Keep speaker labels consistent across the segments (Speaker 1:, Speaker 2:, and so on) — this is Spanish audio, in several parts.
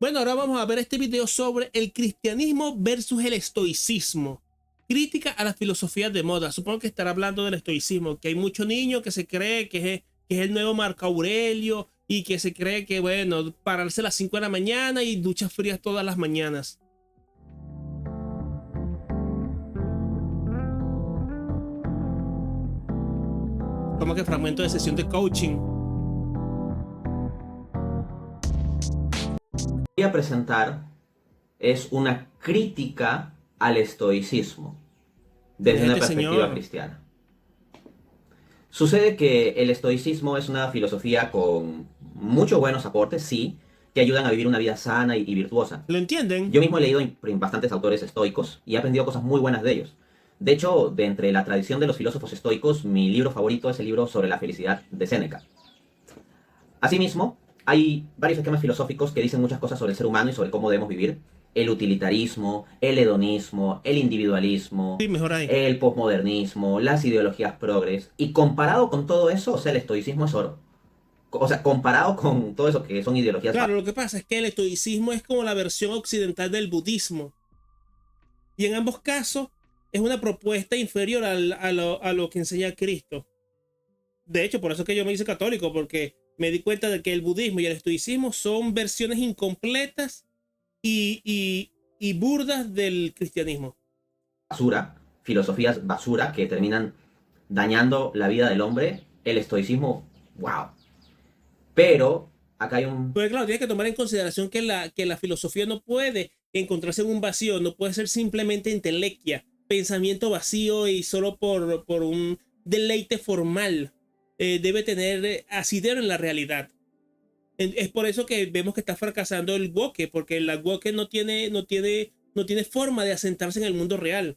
Speaker 1: Bueno, ahora vamos a ver este video sobre el cristianismo versus el estoicismo. Crítica a las filosofías de moda. Supongo que estará hablando del estoicismo, que hay mucho niño que se cree que es el nuevo Marco Aurelio y que se cree que, bueno, pararse a las 5 de la mañana y duchas frías todas las mañanas. Como que fragmento de sesión de coaching.
Speaker 2: Voy a presentar es una crítica al estoicismo desde una perspectiva cristiana. Sucede que el estoicismo es una filosofía con muchos buenos aportes, sí, que ayudan a vivir una vida sana y virtuosa.
Speaker 1: ¿Lo entienden?
Speaker 2: Yo mismo he leído bastantes autores estoicos y he aprendido cosas muy buenas de ellos. De hecho, de entre la tradición de los filósofos estoicos, mi libro favorito es el libro sobre la felicidad de Séneca. Asimismo, hay varios esquemas filosóficos que dicen muchas cosas sobre el ser humano y sobre cómo debemos vivir. El utilitarismo, el hedonismo, el individualismo,
Speaker 1: sí, mejor ahí,
Speaker 2: el posmodernismo, las ideologías progres. Y comparado con todo eso, o sea, el estoicismo es oro. O sea, comparado con todo eso que son ideologías...
Speaker 1: Claro, lo que pasa es que el estoicismo es como la versión occidental del budismo. Y en ambos casos es una propuesta inferior a lo que enseña Cristo. De hecho, por eso es que yo me hice católico, porque me di cuenta de que el budismo y el estoicismo son versiones incompletas y burdas del cristianismo.
Speaker 2: Basura, filosofías basura que terminan dañando la vida del hombre. El estoicismo, wow. Pero acá hay un...
Speaker 1: Pues claro, tienes que tomar en consideración que la filosofía no puede encontrarse en un vacío, no puede ser simplemente intelequia, pensamiento vacío y solo por un deleite formal. Debe tener asidero en la realidad. Es por eso que vemos que está fracasando el woke, porque el woke no tiene forma de asentarse en el mundo real.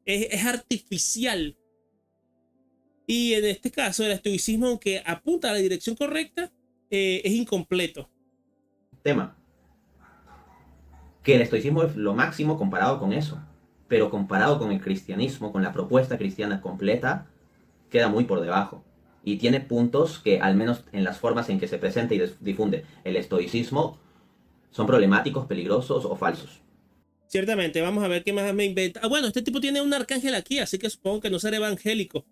Speaker 1: Es artificial. Y en este caso, el estoicismo, aunque apunta a la dirección correcta, es incompleto.
Speaker 2: Tema. Que el estoicismo es lo máximo comparado con eso. Pero comparado con el cristianismo, con la propuesta cristiana completa, queda muy por debajo. Y tiene puntos que, al menos en las formas en que se presenta y difunde el estoicismo, son problemáticos, peligrosos o falsos.
Speaker 1: Ciertamente, vamos a ver qué más me inventa. Ah, bueno, este tipo tiene un arcángel aquí, así que supongo que no será evangélico.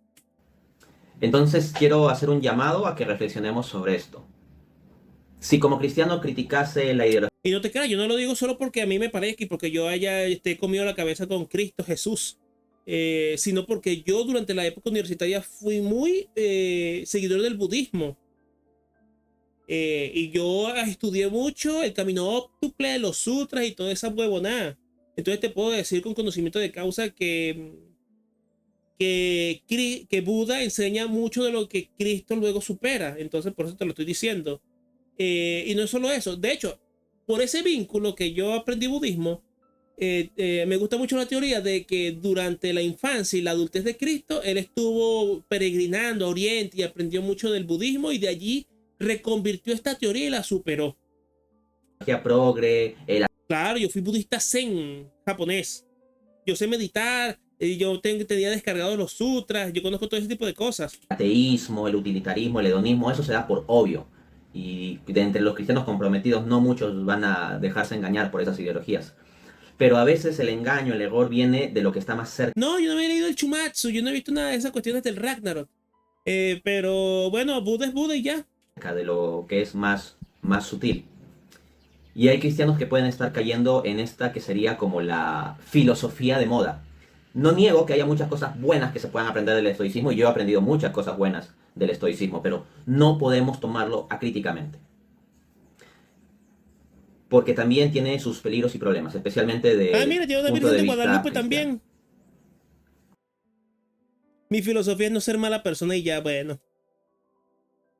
Speaker 2: Entonces quiero hacer un llamado a que reflexionemos sobre esto. Si como cristiano criticase la ideología...
Speaker 1: Y no te creas, yo no lo digo solo porque a mí me parezca y porque yo haya comido la cabeza con Cristo Jesús. Sino porque yo durante la época universitaria fui muy seguidor del budismo. Y yo estudié mucho el camino óptuple, los sutras y toda esa huevonada. Entonces te puedo decir con conocimiento de causa que Buda enseña mucho de lo que Cristo luego supera. Entonces por eso te lo estoy diciendo. Y no es solo eso. De hecho, por ese vínculo que yo aprendí budismo, me gusta mucho la teoría de que durante la infancia y la adultez de Cristo, él estuvo peregrinando a Oriente y aprendió mucho del budismo y de allí reconvirtió esta teoría y la superó.
Speaker 2: Progre,
Speaker 1: Claro, yo fui budista zen japonés. Yo sé meditar, yo tenía descargado los sutras, yo conozco todo ese tipo de cosas.
Speaker 2: El ateísmo, el utilitarismo, el hedonismo, eso se da por obvio. Y de entre los cristianos comprometidos no muchos van a dejarse engañar por esas ideologías. Pero a veces el engaño, el error viene de lo que está más cerca.
Speaker 1: No, yo no había leído el Chumatsu, yo no he visto nada de esas cuestiones del Ragnarok. Pero bueno, Buda es Buda y ya.
Speaker 2: De lo que es más sutil. Y hay cristianos que pueden estar cayendo en esta que sería como la filosofía de moda. No niego que haya muchas cosas buenas que se puedan aprender del estoicismo y yo he aprendido muchas cosas buenas del estoicismo, pero no podemos tomarlo acríticamente. Porque también tiene sus peligros y problemas, especialmente de...
Speaker 1: Ah, mira, tiene una Virgen de Guadalupe también. Mi filosofía es no ser mala persona y ya, bueno.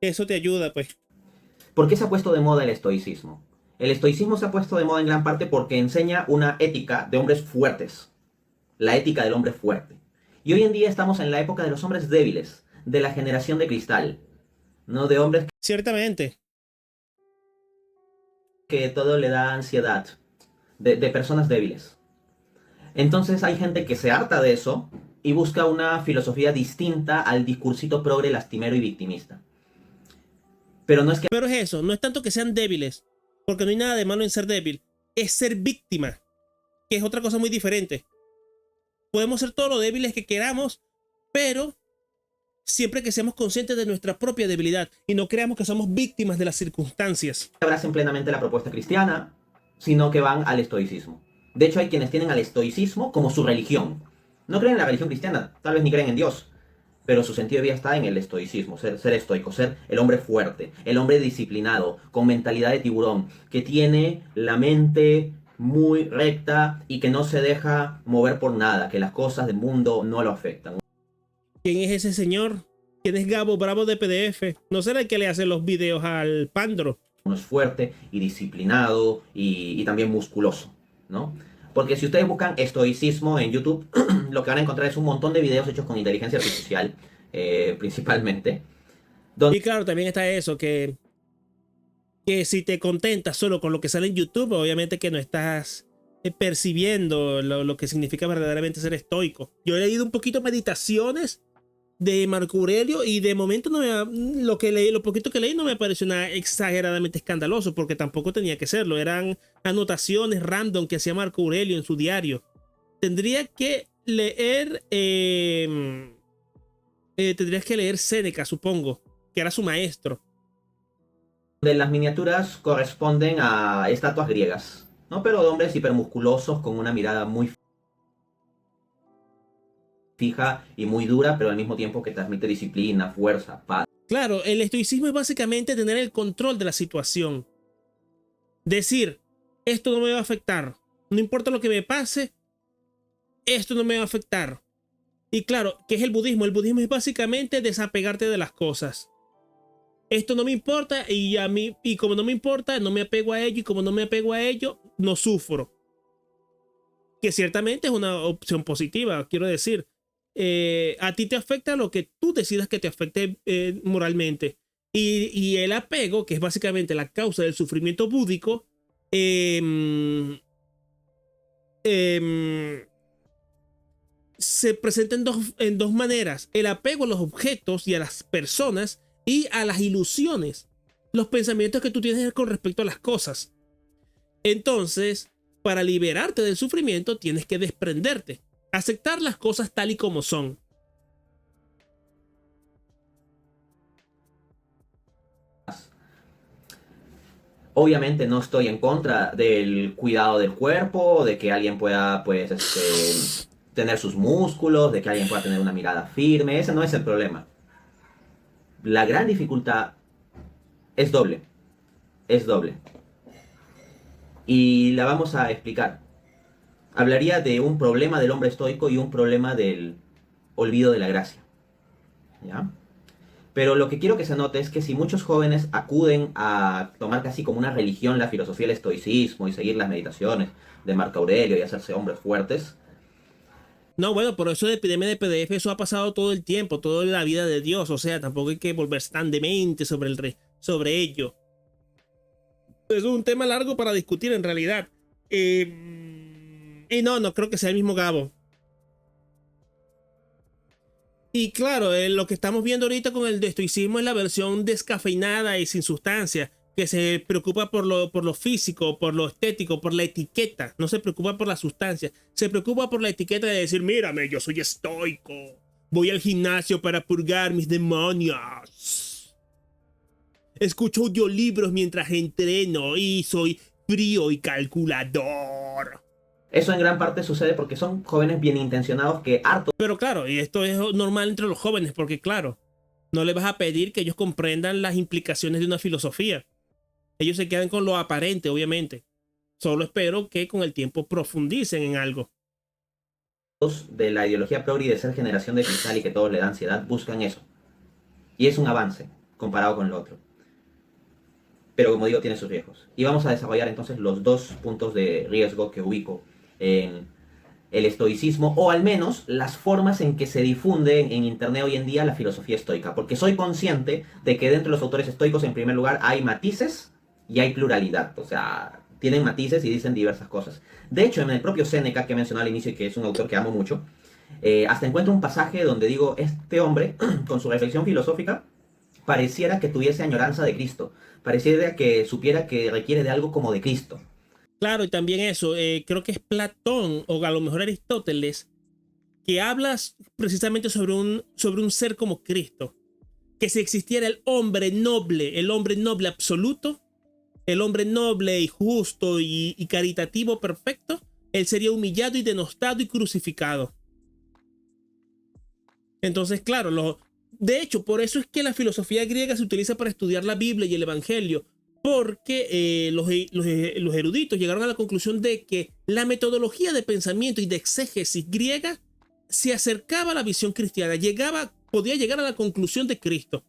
Speaker 1: Eso te ayuda, pues.
Speaker 2: ¿Por qué se ha puesto de moda el estoicismo? El estoicismo se ha puesto de moda en gran parte porque enseña una ética de hombres fuertes. La ética del hombre fuerte. Y hoy en día estamos en la época de los hombres débiles, de la generación de cristal, no de hombres
Speaker 1: ciertamente
Speaker 2: que todo le da ansiedad, de personas débiles. Entonces hay gente que se harta de eso y busca una filosofía distinta al discursito progre, lastimero y victimista. Pero no es que...
Speaker 1: Pero es eso, no es tanto que sean débiles, porque no hay nada de malo en ser débil, es ser víctima, que es otra cosa muy diferente. Podemos ser todo lo débiles que queramos, pero siempre que seamos conscientes de nuestra propia debilidad y no creamos que somos víctimas de las circunstancias.
Speaker 2: Abracen plenamente la propuesta cristiana, sino que van al estoicismo. De hecho, hay quienes tienen al estoicismo como su religión. No creen en la religión cristiana, tal vez ni creen en Dios, pero su sentido de vida está en el estoicismo, ser estoico, ser el hombre fuerte, el hombre disciplinado, con mentalidad de tiburón, que tiene la mente muy recta y que no se deja mover por nada, que las cosas del mundo no lo afectan.
Speaker 1: ¿Quién es ese señor? ¿Quién es Gabo Bravo de PDF? ¿No será el que le hace los videos al Pandro?
Speaker 2: Uno es fuerte y disciplinado y también musculoso, ¿no? Porque si ustedes buscan estoicismo en YouTube, lo que van a encontrar es un montón de videos hechos con inteligencia artificial, principalmente.
Speaker 1: Y claro, también está eso, que si te contentas solo con lo que sale en YouTube, obviamente que no estás percibiendo lo que significa verdaderamente ser estoico. Yo he leído un poquito meditaciones de Marco Aurelio y de momento no lo poquito que leí no me pareció nada exageradamente escandaloso, porque tampoco tenía que serlo. Eran anotaciones random que hacía Marco Aurelio en su diario. Tendría que leer tendrías que leer Séneca, supongo, que era su maestro.
Speaker 2: De las miniaturas corresponden a estatuas griegas, ¿no? Pero de hombres hipermusculosos con una mirada muy fija y muy dura, pero al mismo tiempo que transmite disciplina, fuerza, paz.
Speaker 1: Claro, el estoicismo es básicamente tener el control de la situación. Decir, esto no me va a afectar. No importa lo que me pase, esto no me va a afectar. Y claro, ¿qué es el budismo? El budismo es básicamente desapegarte de las cosas. Esto no me importa y como no me importa, no me apego a ello, y como no me apego a ello, no sufro. Que ciertamente es una opción positiva, quiero decir. A ti te afecta lo que tú decidas que te afecte moralmente. Y el apego, que es básicamente la causa del sufrimiento búdico, se presenta en dos maneras. El apego a los objetos y a las personas y a las ilusiones, los pensamientos que tú tienes con respecto a las cosas. Entonces, para liberarte del sufrimiento tienes que desprenderte, aceptar las cosas tal y como son.
Speaker 2: Obviamente no estoy en contra del cuidado del cuerpo, de que alguien pueda, pues, tener sus músculos, de que alguien pueda tener una mirada firme. Ese no es el problema. La gran dificultad es doble. Es doble. Y la vamos a explicar. Hablaría de un problema del hombre estoico y un problema del olvido de la gracia. ¿Ya? Pero lo que quiero que se note es que si muchos jóvenes acuden a tomar casi como una religión la filosofía del estoicismo y seguir las meditaciones de Marco Aurelio y hacerse hombres fuertes.
Speaker 1: No, bueno, por eso de epidemia de PDF, eso ha pasado todo el tiempo, toda la vida de Dios. O sea, tampoco hay que volverse tan demente sobre ello. Es un tema largo para discutir en realidad. Y no creo que sea el mismo Gabo. Y claro, lo que estamos viendo ahorita con el estoicismo es la versión descafeinada y sin sustancia, que se preocupa por lo físico, por lo estético, por la etiqueta. No se preocupa por la sustancia, se preocupa por la etiqueta de decir, mírame, yo soy estoico, voy al gimnasio para purgar mis demonios. Escucho audiolibros mientras entreno y soy frío y calculador.
Speaker 2: Eso en gran parte sucede porque son jóvenes bien intencionados que hartos.
Speaker 1: Pero claro, y esto es normal entre los jóvenes, porque claro, no le vas a pedir que ellos comprendan las implicaciones de una filosofía. Ellos se quedan con lo aparente, obviamente. Solo espero que con el tiempo profundicen en algo.
Speaker 2: De la ideología progre y de ser generación de cristal y que todos le da ansiedad, buscan eso. Y es un avance comparado con lo otro. Pero como digo, tiene sus riesgos. Y vamos a desarrollar entonces los dos puntos de riesgo que ubico en el estoicismo, o al menos las formas en que se difunde en internet hoy en día la filosofía estoica, porque soy consciente de que dentro de los autores estoicos, en primer lugar, hay matices y hay pluralidad, o sea, tienen matices y dicen diversas cosas. De hecho, en el propio Séneca, que mencioné al inicio y que es un autor que amo mucho, hasta encuentro un pasaje donde digo, este hombre, con su reflexión filosófica, pareciera que tuviese añoranza de Cristo, pareciera que supiera que requiere de algo como de Cristo.
Speaker 1: Claro, y también eso, creo que es Platón o a lo mejor Aristóteles, que hablas precisamente sobre un ser como Cristo. Que si existiera el hombre noble absoluto, el hombre noble y justo y caritativo perfecto, él sería humillado y denostado y crucificado. Entonces, claro, de hecho, por eso es que la filosofía griega se utiliza para estudiar la Biblia y el Evangelio, porque los eruditos llegaron a la conclusión de que la metodología de pensamiento y de exégesis griega se acercaba a la visión cristiana, podía llegar a la conclusión de Cristo.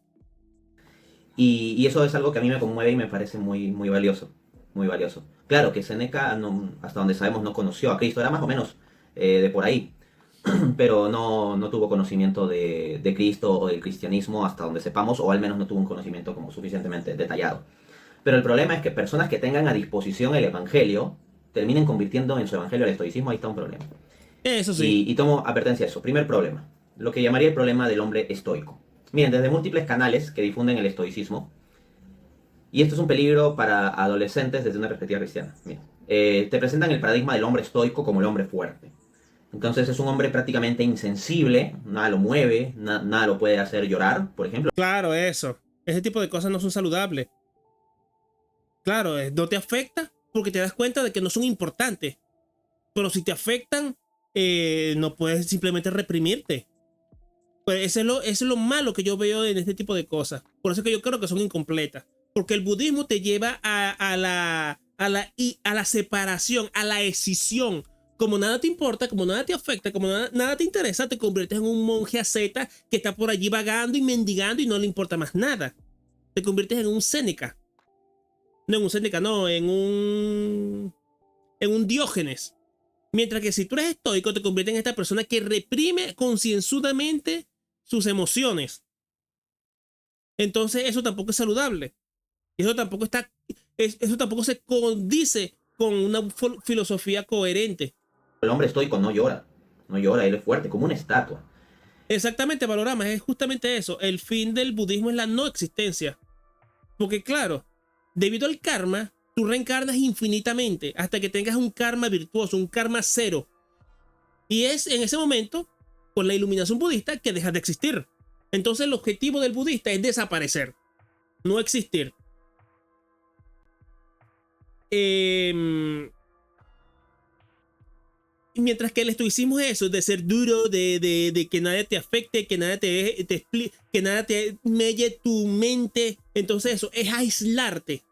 Speaker 2: Y eso es algo que a mí me conmueve y me parece muy, muy valioso. Muy valioso. Claro que Séneca, no, hasta donde sabemos, no conoció a Cristo, era más o menos de por ahí. Pero no tuvo conocimiento de Cristo o del cristianismo hasta donde sepamos, o al menos no tuvo un conocimiento como suficientemente detallado. Pero el problema es que personas que tengan a disposición el evangelio terminen convirtiendo en su evangelio el estoicismo. Ahí está un problema.
Speaker 1: Eso sí.
Speaker 2: Y tomo advertencia de eso. Primer problema, lo que llamaría el problema del hombre estoico. Miren, desde múltiples canales que difunden el estoicismo, y esto es un peligro para adolescentes desde una perspectiva cristiana. Miren, te presentan el paradigma del hombre estoico como el hombre fuerte. Entonces es un hombre prácticamente insensible, nada lo mueve, nada lo puede hacer llorar, por ejemplo.
Speaker 1: Claro, eso. Ese tipo de cosas no son saludables. Claro, no te afecta porque te das cuenta de que no son importantes. Pero si te afectan, no puedes simplemente reprimirte. Pues eso es lo malo que yo veo en este tipo de cosas. Por eso es que yo creo que son incompletas. Porque el budismo te lleva a la separación, a la escisión. Como nada te importa, como nada te afecta, como nada te interesa, te conviertes en un monje asceta que está por allí vagando y mendigando y no le importa más nada. Te conviertes en un Séneca. No en un Séneca, no, en un Diógenes. Mientras que si tú eres estoico, te conviertes en esta persona que reprime concienzudamente sus emociones. Entonces eso tampoco es saludable. Eso tampoco se condice con una filosofía coherente.
Speaker 2: El hombre estoico no llora, él es fuerte, como una estatua.
Speaker 1: Exactamente, Valorama, es justamente eso. El fin del budismo es la no existencia. Porque claro, debido al karma, tú reencarnas infinitamente hasta que tengas un karma virtuoso, un karma cero. Y es en ese momento, con la iluminación budista, que dejas de existir. Entonces el objetivo del budista es desaparecer, no existir. Mientras que el estoicismo es eso, de ser duro, de que nada te afecte, que nada que nada te melle tu mente. Entonces eso es aislarte.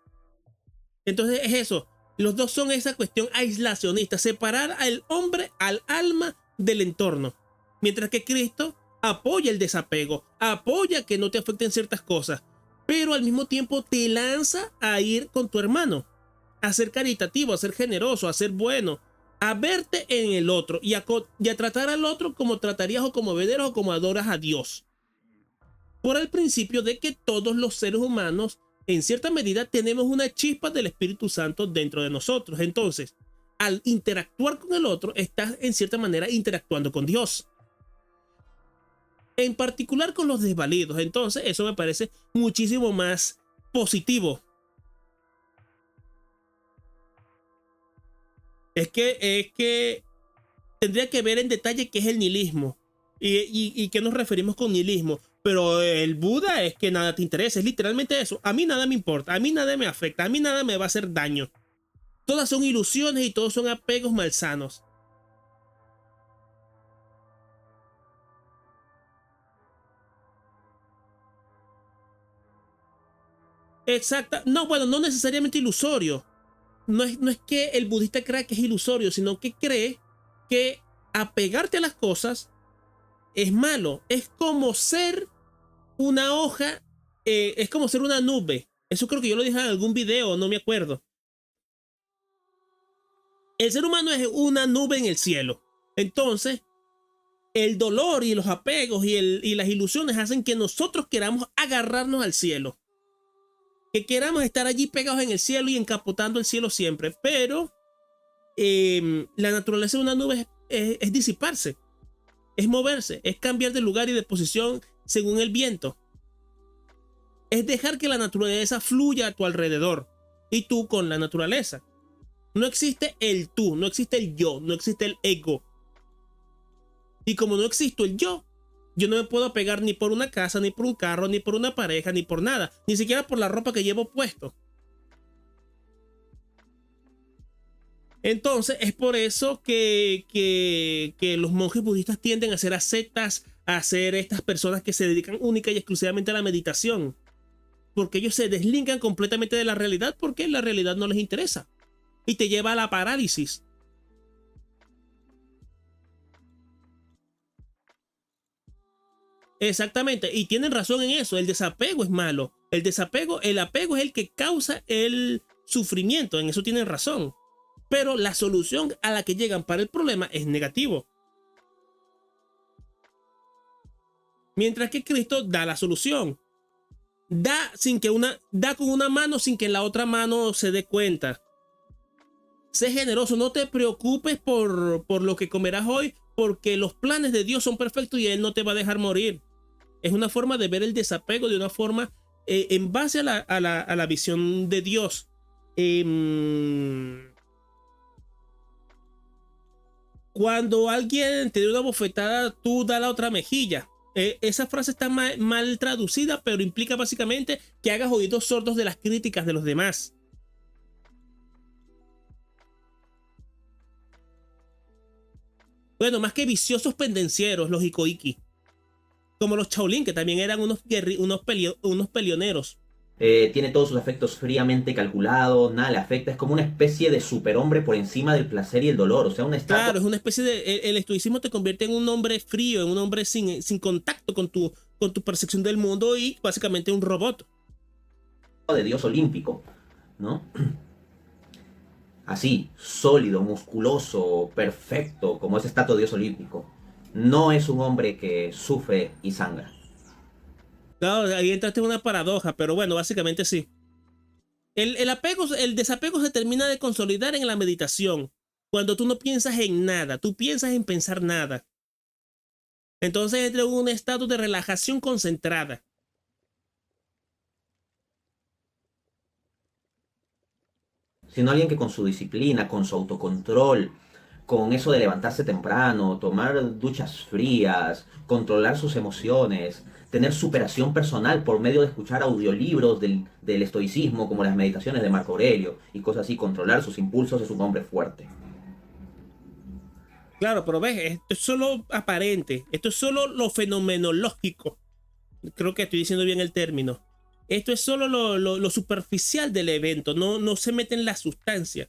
Speaker 1: Entonces es eso. Los dos son esa cuestión aislacionista, separar al hombre, al alma del entorno. Mientras que Cristo apoya el desapego, apoya que no te afecten ciertas cosas, pero al mismo tiempo te lanza a ir con tu hermano, a ser caritativo, a ser generoso, a ser bueno, a verte en el otro y a tratar al otro como tratarías o como veneras o como adoras a Dios. Por el principio de que todos los seres humanos, en cierta medida, tenemos una chispa del Espíritu Santo dentro de nosotros. Entonces, al interactuar con el otro, estás en cierta manera interactuando con Dios. En particular con los desvalidos. Entonces, eso me parece muchísimo más positivo. Es que tendría que ver en detalle qué es el nihilismo y qué nos referimos con nihilismo. Pero el Buda es que nada te interesa, es literalmente eso. A mí nada me importa, a mí nada me afecta, a mí nada me va a hacer daño. Todas son ilusiones y todos son apegos malsanos. Exacta. No, bueno, no necesariamente ilusorio. No es que el budista crea que es ilusorio, sino que cree que apegarte a las cosas es malo. Es como ser una hoja, es como ser una nube. Eso creo que yo lo dije en algún video, no me acuerdo. El ser humano es una nube en el cielo. Entonces, el dolor y los apegos y las ilusiones hacen que nosotros queramos agarrarnos al cielo. Que queramos estar allí pegados en el cielo y encapotando el cielo siempre. Pero la naturaleza de una nube es disiparse, es moverse, es cambiar de lugar y de posición según el viento. Es dejar que la naturaleza fluya a tu alrededor y tú con la naturaleza. No existe el tú, no existe el yo, no existe el ego. Y como no existo el yo no me puedo pegar ni por una casa, ni por un carro, ni por una pareja, ni por nada, ni siquiera por la ropa que llevo puesto. Entonces es por eso que los monjes budistas tienden a ser ascetas, a ser estas personas que se dedican única y exclusivamente a la meditación. Porque ellos se deslindan completamente de la realidad porque la realidad no les interesa. Y te lleva a la parálisis. Exactamente, y tienen razón en eso, el desapego es malo. El apego es el que causa el sufrimiento, en eso tienen razón. Pero la solución a la que llegan para el problema es negativo. Mientras que Cristo da la solución. Da con una mano sin que la otra mano se dé cuenta. Sé generoso, no te preocupes por lo que comerás hoy, porque los planes de Dios son perfectos y Él no te va a dejar morir. Es una forma de ver el desapego de una forma en base a la visión de Dios. Cuando alguien te da una bofetada, tú da la otra mejilla. Esa frase está mal traducida, pero implica básicamente que hagas oídos sordos de las críticas de los demás. Bueno, más que viciosos pendencieros, los Ikoiki. Como los Shaolin, que también eran unos peleoneros.
Speaker 2: Tiene todos sus efectos fríamente calculados, nada le afecta, es como una especie de superhombre por encima del placer y el dolor, o sea, una estatua.
Speaker 1: Claro, es una especie de... El estoicismo te convierte en un hombre frío, en un hombre sin contacto con tu percepción del mundo y básicamente un robot.
Speaker 2: De dios olímpico, ¿no? Así, sólido, musculoso, perfecto, como ese estatua de dios olímpico. No es un hombre que sufre y sangra.
Speaker 1: Claro, ahí entraste en una paradoja, pero bueno, básicamente sí. El desapego se termina de consolidar en la meditación. Cuando tú no piensas en nada, tú piensas en pensar nada. Entonces entra en un estado de relajación concentrada.
Speaker 2: Sino alguien que con su disciplina, con su autocontrol, con eso de levantarse temprano, tomar duchas frías, controlar sus emociones, tener superación personal por medio de escuchar audiolibros del estoicismo, como las meditaciones de Marco Aurelio y cosas así, controlar sus impulsos, es un hombre fuerte.
Speaker 1: Claro, pero ves, esto es solo aparente, esto es solo lo fenomenológico. Creo que estoy diciendo bien el término. Esto es solo lo superficial del evento, no se mete en la sustancia.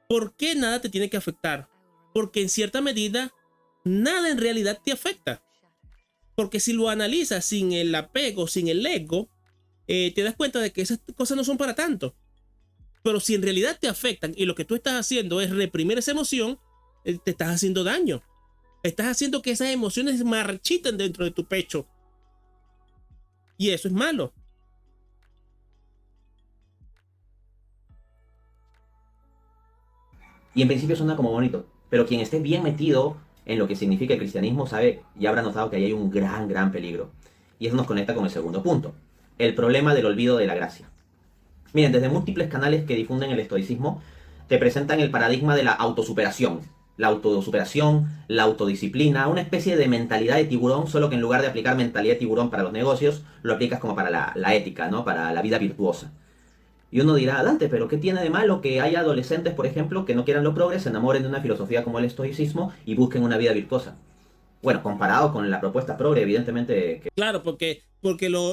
Speaker 1: ¿Por qué nada te tiene que afectar? Porque en cierta medida, nada en realidad te afecta. Porque si lo analizas sin el apego, sin el ego, te das cuenta de que esas cosas no son para tanto. Pero si en realidad te afectan y lo que tú estás haciendo es reprimir esa emoción, te estás haciendo daño. Estás haciendo que esas emociones marchiten dentro de tu pecho. Y eso es malo.
Speaker 2: Y en principio suena como bonito, pero quien esté bien metido en lo que significa el cristianismo sabe y habrá notado que ahí hay un gran peligro. Y eso nos conecta con el segundo punto, el problema del olvido de la gracia. Miren, desde múltiples canales que difunden el estoicismo, te presentan el paradigma de la autosuperación. La autosuperación, la autodisciplina, una especie de mentalidad de tiburón, solo que en lugar de aplicar mentalidad de tiburón para los negocios, lo aplicas como para la ética, ¿no? Para la vida virtuosa. Y uno dirá, Dante, pero ¿qué tiene de malo que haya adolescentes, por ejemplo, que no quieran lo progres, se enamoren de una filosofía como el estoicismo y busquen una vida virtuosa? Bueno, comparado con la propuesta progre, evidentemente...
Speaker 1: Claro, porque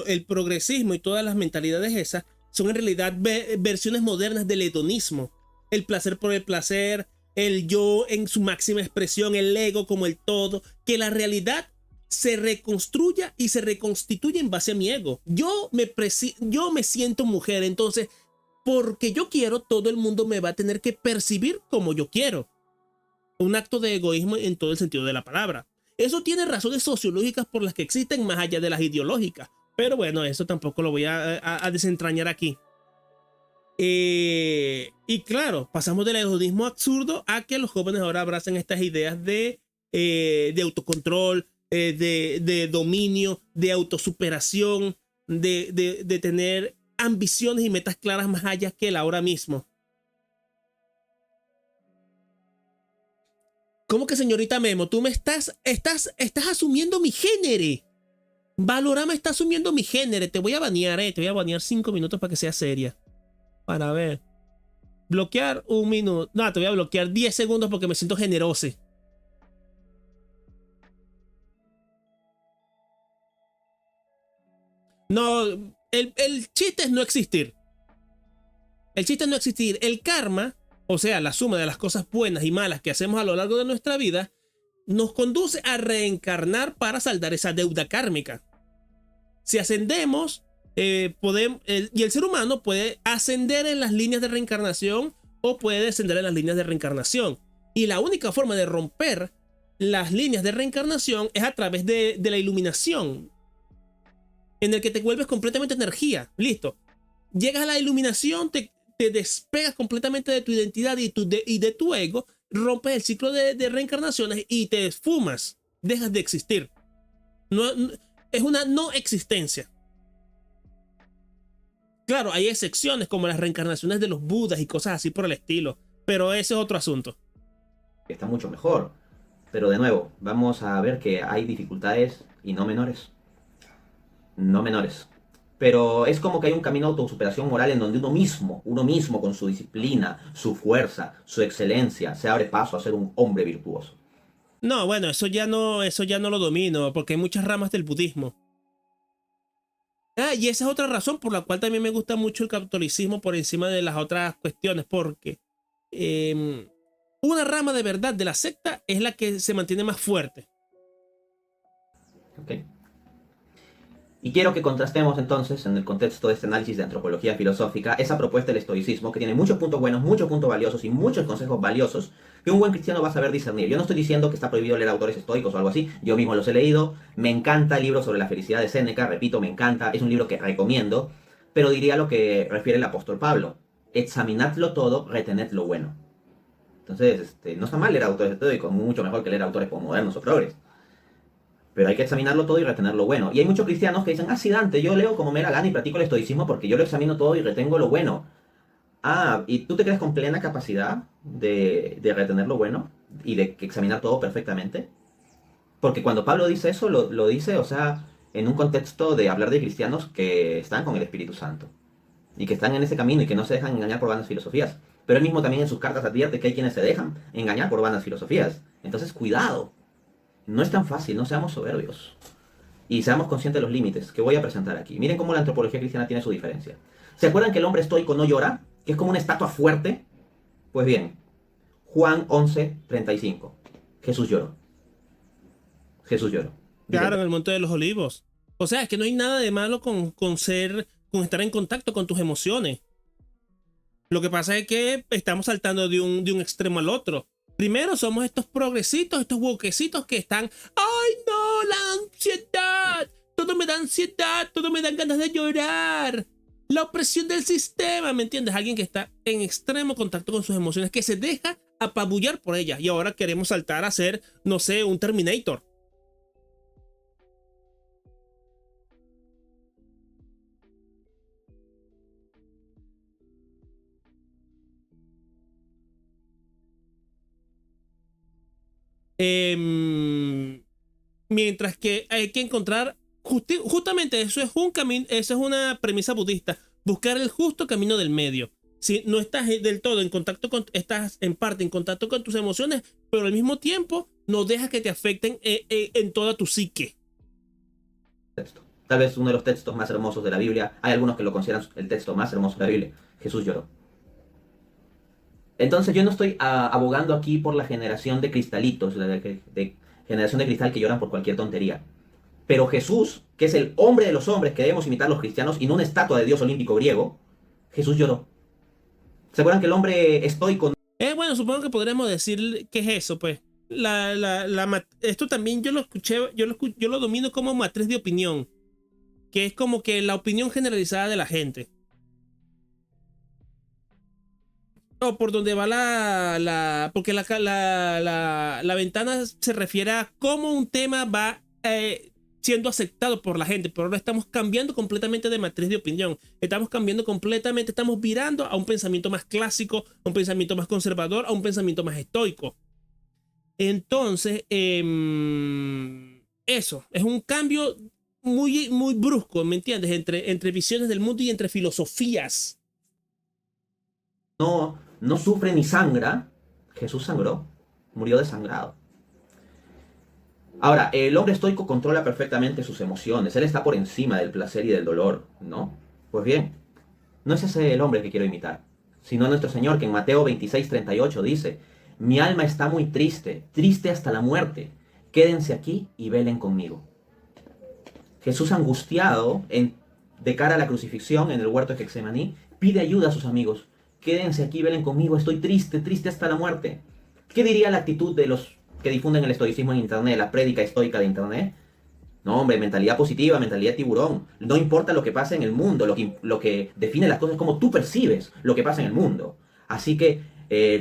Speaker 1: el progresismo y todas las mentalidades esas son en realidad versiones modernas del hedonismo. El placer por el placer, el yo en su máxima expresión, el ego como el todo, que la realidad se reconstruya y se reconstituye en base a mi ego. Yo me siento mujer, entonces porque yo quiero, todo el mundo me va a tener que percibir como yo quiero. Un acto de egoísmo en todo el sentido de la palabra. Eso tiene razones sociológicas por las que existen más allá de las ideológicas. Pero bueno, eso tampoco lo voy a desentrañar aquí. Y claro, pasamos del hedonismo absurdo a que los jóvenes ahora abrazan estas ideas de autocontrol, de dominio, de autosuperación, de tener ambiciones y metas claras más allá que el ahora mismo. ¿Cómo que, señorita Memo? Tú me estás asumiendo mi género. Valorama está asumiendo mi género. Te voy a banear, Te voy a banear 5 minutos para que sea seria. Para ver. Bloquear 1 minuto. No, te voy a bloquear 10 segundos porque me siento generoso. No, el chiste es no existir. El chiste es no existir. El karma, o sea, la suma de las cosas buenas y malas que hacemos a lo largo de nuestra vida, nos conduce a reencarnar para saldar esa deuda kármica. Si ascendemos, y el ser humano puede ascender en las líneas de reencarnación o puede descender en las líneas de reencarnación. Y la única forma de romper las líneas de reencarnación es a través de la iluminación, en el que te vuelves completamente energía. Listo. Llegas a la iluminación, te despegas completamente de tu identidad y de tu ego, rompes el ciclo de reencarnaciones y te esfumas. Dejas de existir. Es una no existencia. Claro, hay excepciones como las reencarnaciones de los budas y cosas así por el estilo, pero ese es otro asunto.
Speaker 2: Está mucho mejor. Pero de nuevo, vamos a ver que hay dificultades y no menores. No menores. Pero es como que hay un camino de autosuperación moral en donde uno mismo con su disciplina, su fuerza, su excelencia, se abre paso a ser un hombre virtuoso.
Speaker 1: No, bueno, eso ya no lo domino, porque hay muchas ramas del budismo. Y esa es otra razón por la cual también me gusta mucho el catolicismo por encima de las otras cuestiones, porque una rama de verdad de la secta es la que se mantiene más fuerte.
Speaker 2: Ok. Y quiero que contrastemos entonces, en el contexto de este análisis de antropología filosófica, esa propuesta del estoicismo que tiene muchos puntos buenos, muchos puntos valiosos y muchos consejos valiosos que un buen cristiano va a saber discernir. Yo no estoy diciendo que está prohibido leer autores estoicos o algo así, yo mismo los he leído, me encanta el libro sobre la felicidad de Séneca, repito, me encanta, es un libro que recomiendo, pero diría lo que refiere el apóstol Pablo: examinadlo todo, retened lo bueno. Entonces, no está mal leer autores estoicos, mucho mejor que leer autores modernos o progres. Pero hay que examinarlo todo y retener lo bueno. Y hay muchos cristianos que dicen: ah, sí, Dante, yo leo como me da la gana y practico el estoicismo porque yo lo examino todo y retengo lo bueno. Ah, ¿y tú te crees con plena capacidad de retener lo bueno y de examinar todo perfectamente? Porque cuando Pablo dice eso, lo dice, o sea, en un contexto de hablar de cristianos que están con el Espíritu Santo. Y que están en ese camino y que no se dejan engañar por vanas filosofías. Pero él mismo también en sus cartas advierte que hay quienes se dejan engañar por vanas filosofías. Entonces, cuidado. No es tan fácil, no seamos soberbios. Y seamos conscientes de los límites que voy a presentar aquí. Miren cómo la antropología cristiana tiene su diferencia. ¿Se acuerdan que el hombre estoico no llora? Que es como una estatua fuerte. Pues bien, Juan 11:35. Jesús lloró. Jesús lloró.
Speaker 1: Claro, en el Monte de los Olivos. O sea, es que no hay nada de malo con estar en contacto con tus emociones. Lo que pasa es que estamos saltando de un extremo al otro. Primero somos estos progresitos, estos woquecitos que están: ¡ay no! ¡La ansiedad! Todo me da ansiedad, todo me dan ganas de llorar. La opresión del sistema, ¿me entiendes? Alguien que está en extremo contacto con sus emociones, que se deja apabullar por ellas. Y ahora queremos saltar a ser, no sé, un Terminator. Mientras que hay que encontrar justamente eso es un camino, eso es una premisa budista: buscar el justo camino del medio. Si no estás del todo en contacto estás en parte en contacto con tus emociones, pero al mismo tiempo no dejas que te afecten en toda tu psique.
Speaker 2: Tal vez uno de los textos más hermosos de la Biblia. Hay algunos que lo consideran el texto más hermoso de la Biblia. Jesús lloró. Entonces yo no estoy abogando aquí por la generación de cristalitos, de generación de cristal que lloran por cualquier tontería. Pero Jesús, que es el hombre de los hombres que debemos imitar los cristianos y no una estatua de dios olímpico griego, Jesús lloró. ¿Se acuerdan que el hombre estoico?
Speaker 1: Bueno, supongo que podremos decir que es eso, pues. Esto también yo lo escuché, yo lo domino como matriz de opinión, que es como que la opinión generalizada de la gente. No, por donde va porque la ventana se refiere a cómo un tema va siendo aceptado por la gente, pero ahora estamos cambiando completamente de matriz de opinión. Estamos cambiando completamente, estamos virando a un pensamiento más clásico, a un pensamiento más conservador, a un pensamiento más estoico. Entonces, eso es un cambio muy, muy brusco, ¿me entiendes? Entre visiones del mundo y entre filosofías.
Speaker 2: No sufre ni sangra. Jesús sangró, murió desangrado. Ahora, el hombre estoico controla perfectamente sus emociones. Él está por encima del placer y del dolor, ¿no? Pues bien, no es ese el hombre que quiero imitar, sino nuestro Señor, que en Mateo 26:38 dice: mi alma está muy triste, triste hasta la muerte. Quédense aquí y velen conmigo. Jesús, angustiado de cara a la crucifixión en el huerto de Getsemaní, pide ayuda a sus amigos. Quédense aquí, velen conmigo, estoy triste, triste hasta la muerte. ¿Qué diría la actitud de los que difunden el estoicismo en internet, la prédica estoica de internet? No, hombre, mentalidad positiva, mentalidad tiburón. No importa lo que pasa en el mundo, lo que define las cosas es cómo tú percibes lo que pasa en el mundo. Así que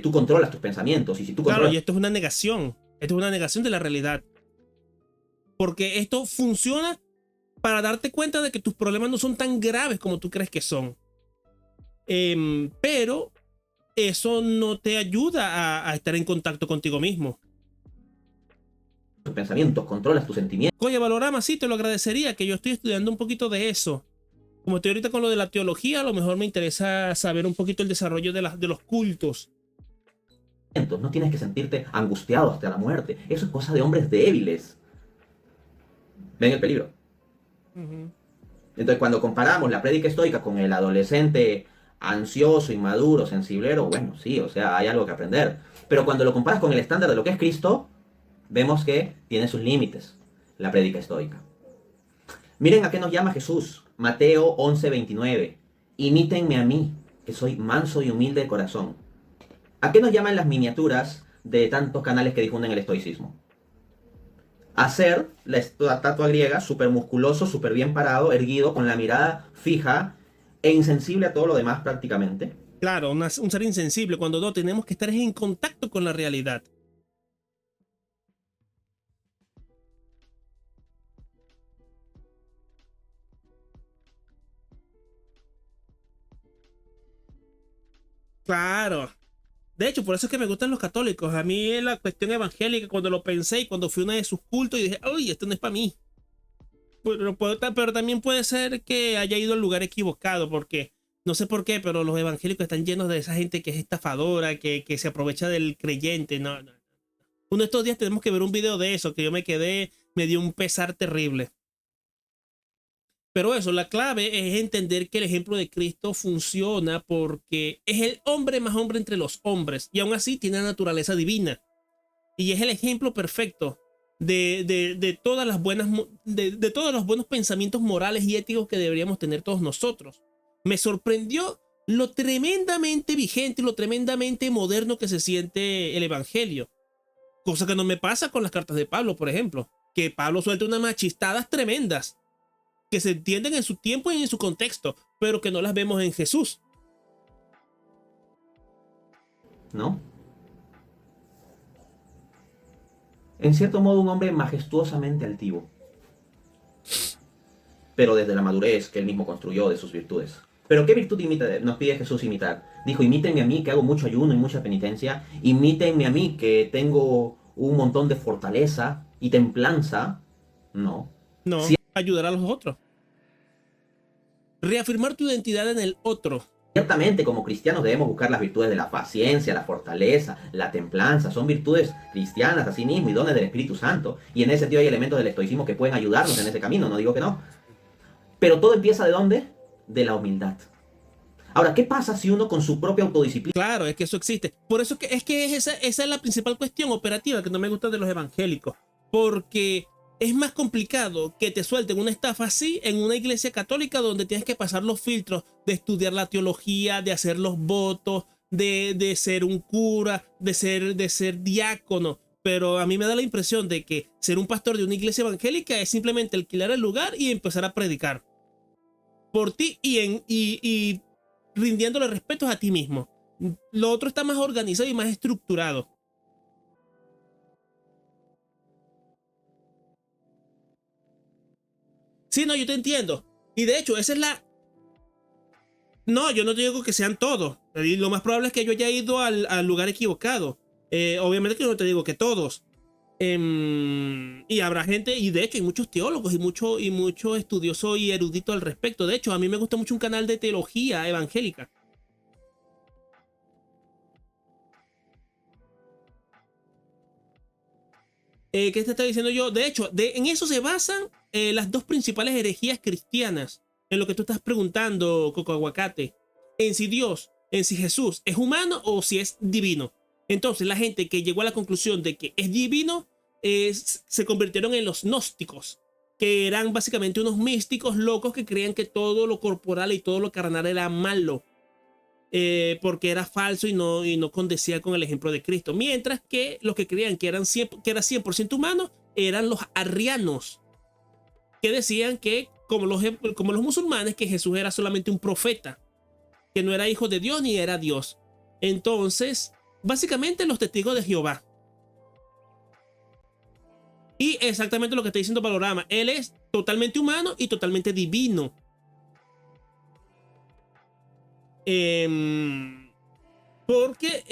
Speaker 2: tú controlas tus pensamientos, y si tú
Speaker 1: Claro,
Speaker 2: controlas...
Speaker 1: y esto es una negación. Esto es una negación de la realidad. Porque esto funciona para darte cuenta de que tus problemas no son tan graves como tú crees que son. Pero eso no te ayuda a estar en contacto contigo mismo.
Speaker 2: tus pensamientos, controlas tus sentimientos.
Speaker 1: Oye, Valorama, sí, te lo agradecería, que yo estoy estudiando un poquito de eso. Como estoy ahorita con lo de la teología, a lo mejor me interesa saber un poquito el desarrollo de los cultos.
Speaker 2: No tienes que sentirte angustiado hasta la muerte. Eso es cosa de hombres débiles. ¿Ven el peligro? Entonces, cuando comparamos la prédica estoica con el adolescente ansioso, inmaduro, sensiblero, bueno, sí, o sea, hay algo que aprender. Pero cuando lo comparas con el estándar de lo que es Cristo, vemos que tiene sus límites la prédica estoica. Miren a qué nos llama Jesús. Mateo 11:29. Imítenme a mí, que soy manso y humilde de corazón. ¿A qué nos llaman las miniaturas de tantos canales que difunden el estoicismo? Hacer la estatua griega súper musculoso, súper bien parado, erguido, con la mirada fija e insensible a todo lo demás prácticamente.
Speaker 1: Claro, un ser insensible, cuando no tenemos que estar en contacto con la realidad. Claro. De hecho, por eso es que me gustan los católicos. A mí la cuestión evangélica, cuando lo pensé y cuando fui a uno de sus cultos y dije, uy, esto no es para mí. Pero también puede ser que haya ido al lugar equivocado, porque no sé por qué, pero los evangélicos están llenos de esa gente que es estafadora, que se aprovecha del creyente. No, no. Uno de estos días tenemos que ver un video de eso, que yo me dio un pesar terrible. Pero eso, la clave es entender que el ejemplo de Cristo funciona porque es el hombre más hombre entre los hombres y aún así tiene la naturaleza divina. Y es el ejemplo perfecto de todas las buenas, de todos los buenos pensamientos morales y éticos que deberíamos tener todos nosotros. Me sorprendió lo tremendamente vigente y lo tremendamente moderno que se siente el evangelio. Cosa que no me pasa con las cartas de Pablo, por ejemplo. Que Pablo suelta unas machistadas tremendas que se entienden en su tiempo y en su contexto, pero que no las vemos en Jesús.
Speaker 2: ¿No? En cierto modo, un hombre majestuosamente altivo, pero desde la madurez que él mismo construyó de sus virtudes. Pero ¿qué virtud nos pide Jesús imitar? Dijo: imítenme a mí, que hago mucho ayuno y mucha penitencia. Imítenme a mí, que tengo un montón de fortaleza y templanza. No.
Speaker 1: No, ayudar a los otros. Reafirmar tu identidad en el otro.
Speaker 2: Ciertamente, como cristianos debemos buscar las virtudes de la paciencia, la fortaleza, la templanza. Son virtudes cristianas así mismo y dones del Espíritu Santo. Y en ese sentido hay elementos del estoicismo que pueden ayudarnos en ese camino, no digo que no. Pero todo empieza ¿de dónde? De la humildad. Ahora, ¿qué pasa si uno con su propia autodisciplina...
Speaker 1: Claro, es que eso existe. Por eso esa es la principal cuestión operativa que no me gusta de los evangélicos. Porque es más complicado que te suelten una estafa así en una iglesia católica donde tienes que pasar los filtros de estudiar la teología, de hacer los votos, de ser un cura, de ser diácono. Pero a mí me da la impresión de que ser un pastor de una iglesia evangélica es simplemente alquilar el lugar y empezar a predicar por ti y rindiéndole respetos a ti mismo. Lo otro está más organizado y más estructurado. Sí, no, yo te entiendo. Y de hecho, esa es la... No, yo no te digo que sean todos. Y lo más probable es que yo haya ido al lugar equivocado. Obviamente que yo no te digo que todos. Y habrá gente, y de hecho hay muchos teólogos y mucho estudioso y erudito al respecto. De hecho, a mí me gusta mucho un canal de teología evangélica. ¿Qué te está diciendo yo? De hecho, en eso se basan las dos principales herejías cristianas. En lo que tú estás preguntando, Coco Aguacate. En si Dios, en si Jesús es humano o si es divino. Entonces, la gente que llegó a la conclusión de que es divino se convirtieron en los gnósticos, que eran básicamente unos místicos locos que creían que todo lo corporal y todo lo carnal era malo. Porque era falso y no condecía con el ejemplo de Cristo. Mientras que los que creían que era 100% humano eran los arrianos, que decían que, como los musulmanes, que Jesús era solamente un profeta, que no era hijo de Dios ni era Dios. Entonces, básicamente los testigos de Jehová. Y exactamente lo que está diciendo Panorama. Él es totalmente humano y totalmente divino. Porque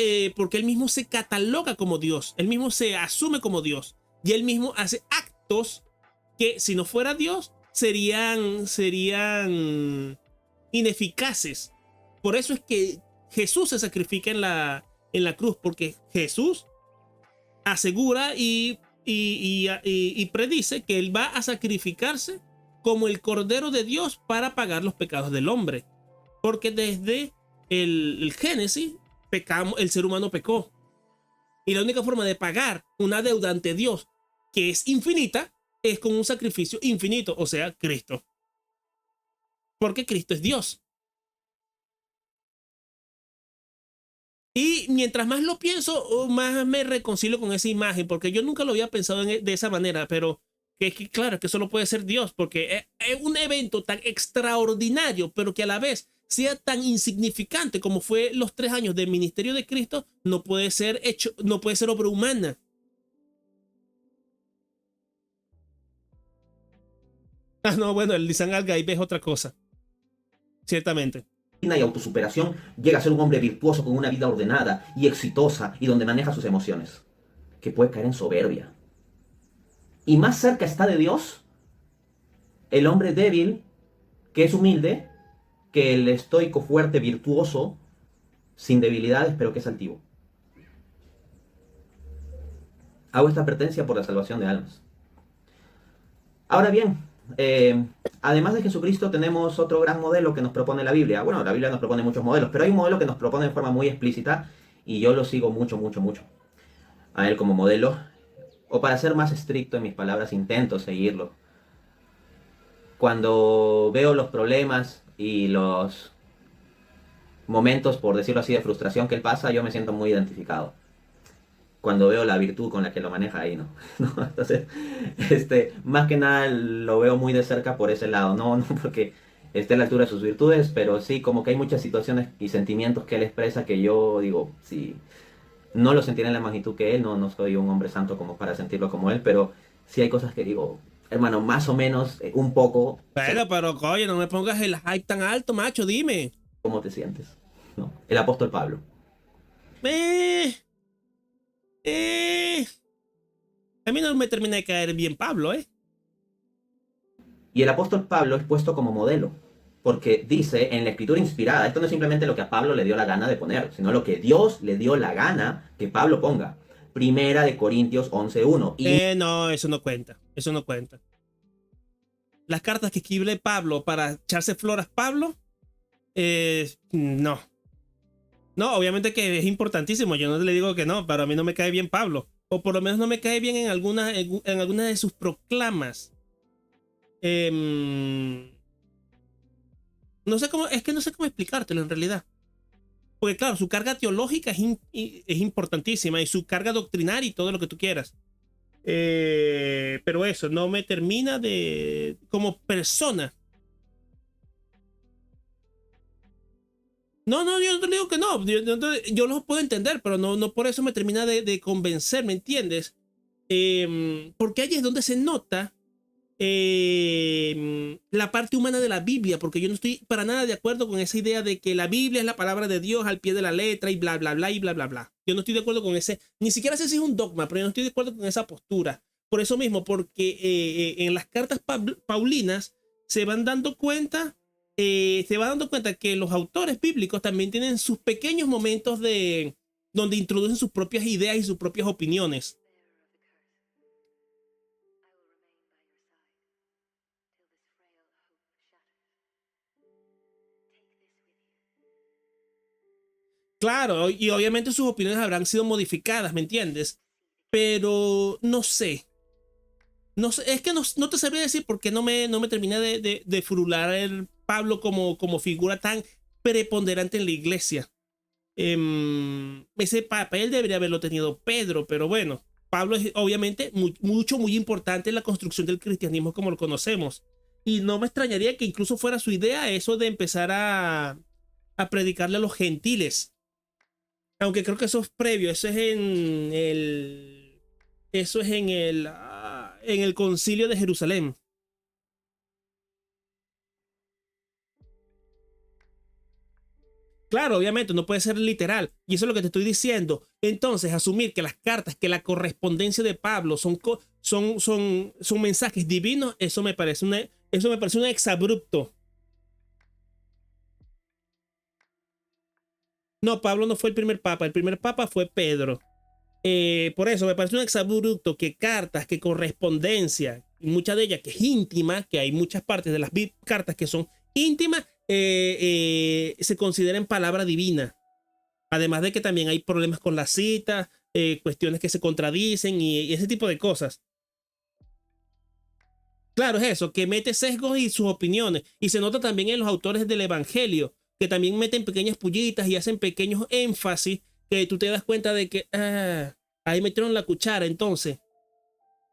Speaker 1: él mismo se cataloga como Dios, él mismo se asume como Dios y él mismo hace actos que si no fuera Dios serían ineficaces. Por eso es que Jesús se sacrifica en la cruz, porque Jesús asegura y predice que él va a sacrificarse como el Cordero de Dios para pagar los pecados del hombre. Porque desde el Génesis el ser humano pecó. Y la única forma de pagar una deuda ante Dios que es infinita es con un sacrificio infinito, o sea, Cristo. Porque Cristo es Dios. Y mientras más lo pienso, más me reconcilio con esa imagen, porque yo nunca lo había pensado de esa manera, pero claro, que solo puede ser Dios, porque es un evento tan extraordinario, pero que a la vez sea tan insignificante como fue los 3 años del ministerio de Cristo, no puede ser obra humana. Ah, no, bueno, el Lisan Al-Gaib es otra cosa. Ciertamente.
Speaker 2: Y autosuperación, llega a ser un hombre virtuoso con una vida ordenada y exitosa y donde maneja sus emociones, que puede caer en soberbia. Y más cerca está de Dios el hombre débil, que es humilde, que el estoico fuerte, virtuoso, sin debilidades, pero que es altivo. Hago esta advertencia por la salvación de almas. Ahora bien, además de Jesucristo tenemos otro gran modelo que nos propone la Biblia. Bueno, la Biblia nos propone muchos modelos, pero hay un modelo que nos propone de forma muy explícita y yo lo sigo mucho a él como modelo. O para ser más estricto en mis palabras, intento seguirlo. Cuando veo los problemas y los momentos, por decirlo así, de frustración que él pasa, yo me siento muy identificado. Cuando veo la virtud con la que lo maneja ahí, ¿no? Entonces, más que nada lo veo muy de cerca por ese lado, no porque esté a la altura de sus virtudes, pero sí, como que hay muchas situaciones y sentimientos que él expresa que yo digo, sí, no lo sentiré en la magnitud que él, no soy un hombre santo como para sentirlo como él, pero sí hay cosas que digo, hermano, más o menos, un poco.
Speaker 1: Pero coño, no me pongas el hype tan alto, macho, dime.
Speaker 2: ¿Cómo te sientes? ¿No? El apóstol Pablo.
Speaker 1: A mí no me termina de caer bien Pablo, ¿eh?
Speaker 2: Y el apóstol Pablo es puesto como modelo, porque dice en la escritura inspirada, esto no es simplemente lo que a Pablo le dio la gana de poner, sino lo que Dios le dio la gana que Pablo ponga. Primera de Corintios 11:1.
Speaker 1: No, eso no cuenta, eso no cuenta. Las cartas que escribe Pablo para echarse flores Pablo, no. No, obviamente que es importantísimo, yo no le digo que no, pero a mí no me cae bien Pablo. O por lo menos no me cae bien en algunas de sus proclamas. No sé cómo explicártelo en realidad. Porque claro, su carga teológica es importantísima y su carga doctrinaria y todo lo que tú quieras. Pero eso no me termina de... como persona. No, yo no te digo que no. Yo los puedo entender, pero no por eso me termina de convencer, ¿me entiendes? Porque ahí es donde se nota la parte humana de la Biblia, porque yo no estoy para nada de acuerdo con esa idea de que la Biblia es la palabra de Dios al pie de la letra y bla, bla, bla, y bla, bla, bla. Yo no estoy de acuerdo con ese, ni siquiera sé si es un dogma, pero yo no estoy de acuerdo con esa postura. Por eso mismo, porque en las cartas paulinas se van dando cuenta, se va dando cuenta que los autores bíblicos también tienen sus pequeños momentos de donde introducen sus propias ideas y sus propias opiniones. Claro, y obviamente sus opiniones habrán sido modificadas, ¿me entiendes? Pero no sé. No sé, es que no te sabría decir por qué no me terminé de furular el Pablo como figura tan preponderante en la iglesia. Ese papel debería haberlo tenido Pedro, pero bueno, Pablo es obviamente muy importante en la construcción del cristianismo como lo conocemos. Y no me extrañaría que incluso fuera su idea eso de empezar a predicarle a los gentiles. Aunque creo que eso es previo, eso es en el concilio de Jerusalén. Claro, obviamente, no puede ser literal. Y eso es lo que te estoy diciendo. Entonces, asumir que las cartas, que la correspondencia de Pablo son mensajes divinos, eso me parece un exabrupto. No, Pablo no fue el primer papa fue Pedro. Por eso me parece un exabrupto que cartas, que correspondencia, muchas de ellas que es íntima, que hay muchas partes de las cartas que son íntimas, se consideren palabra divina. Además de que también hay problemas con las citas, cuestiones que se contradicen y ese tipo de cosas. Claro, es eso, que mete sesgos y sus opiniones. Y se nota también en los autores del Evangelio, que también meten pequeñas pullitas y hacen pequeños énfasis que tú te das cuenta de que ahí metieron la cuchara. Entonces,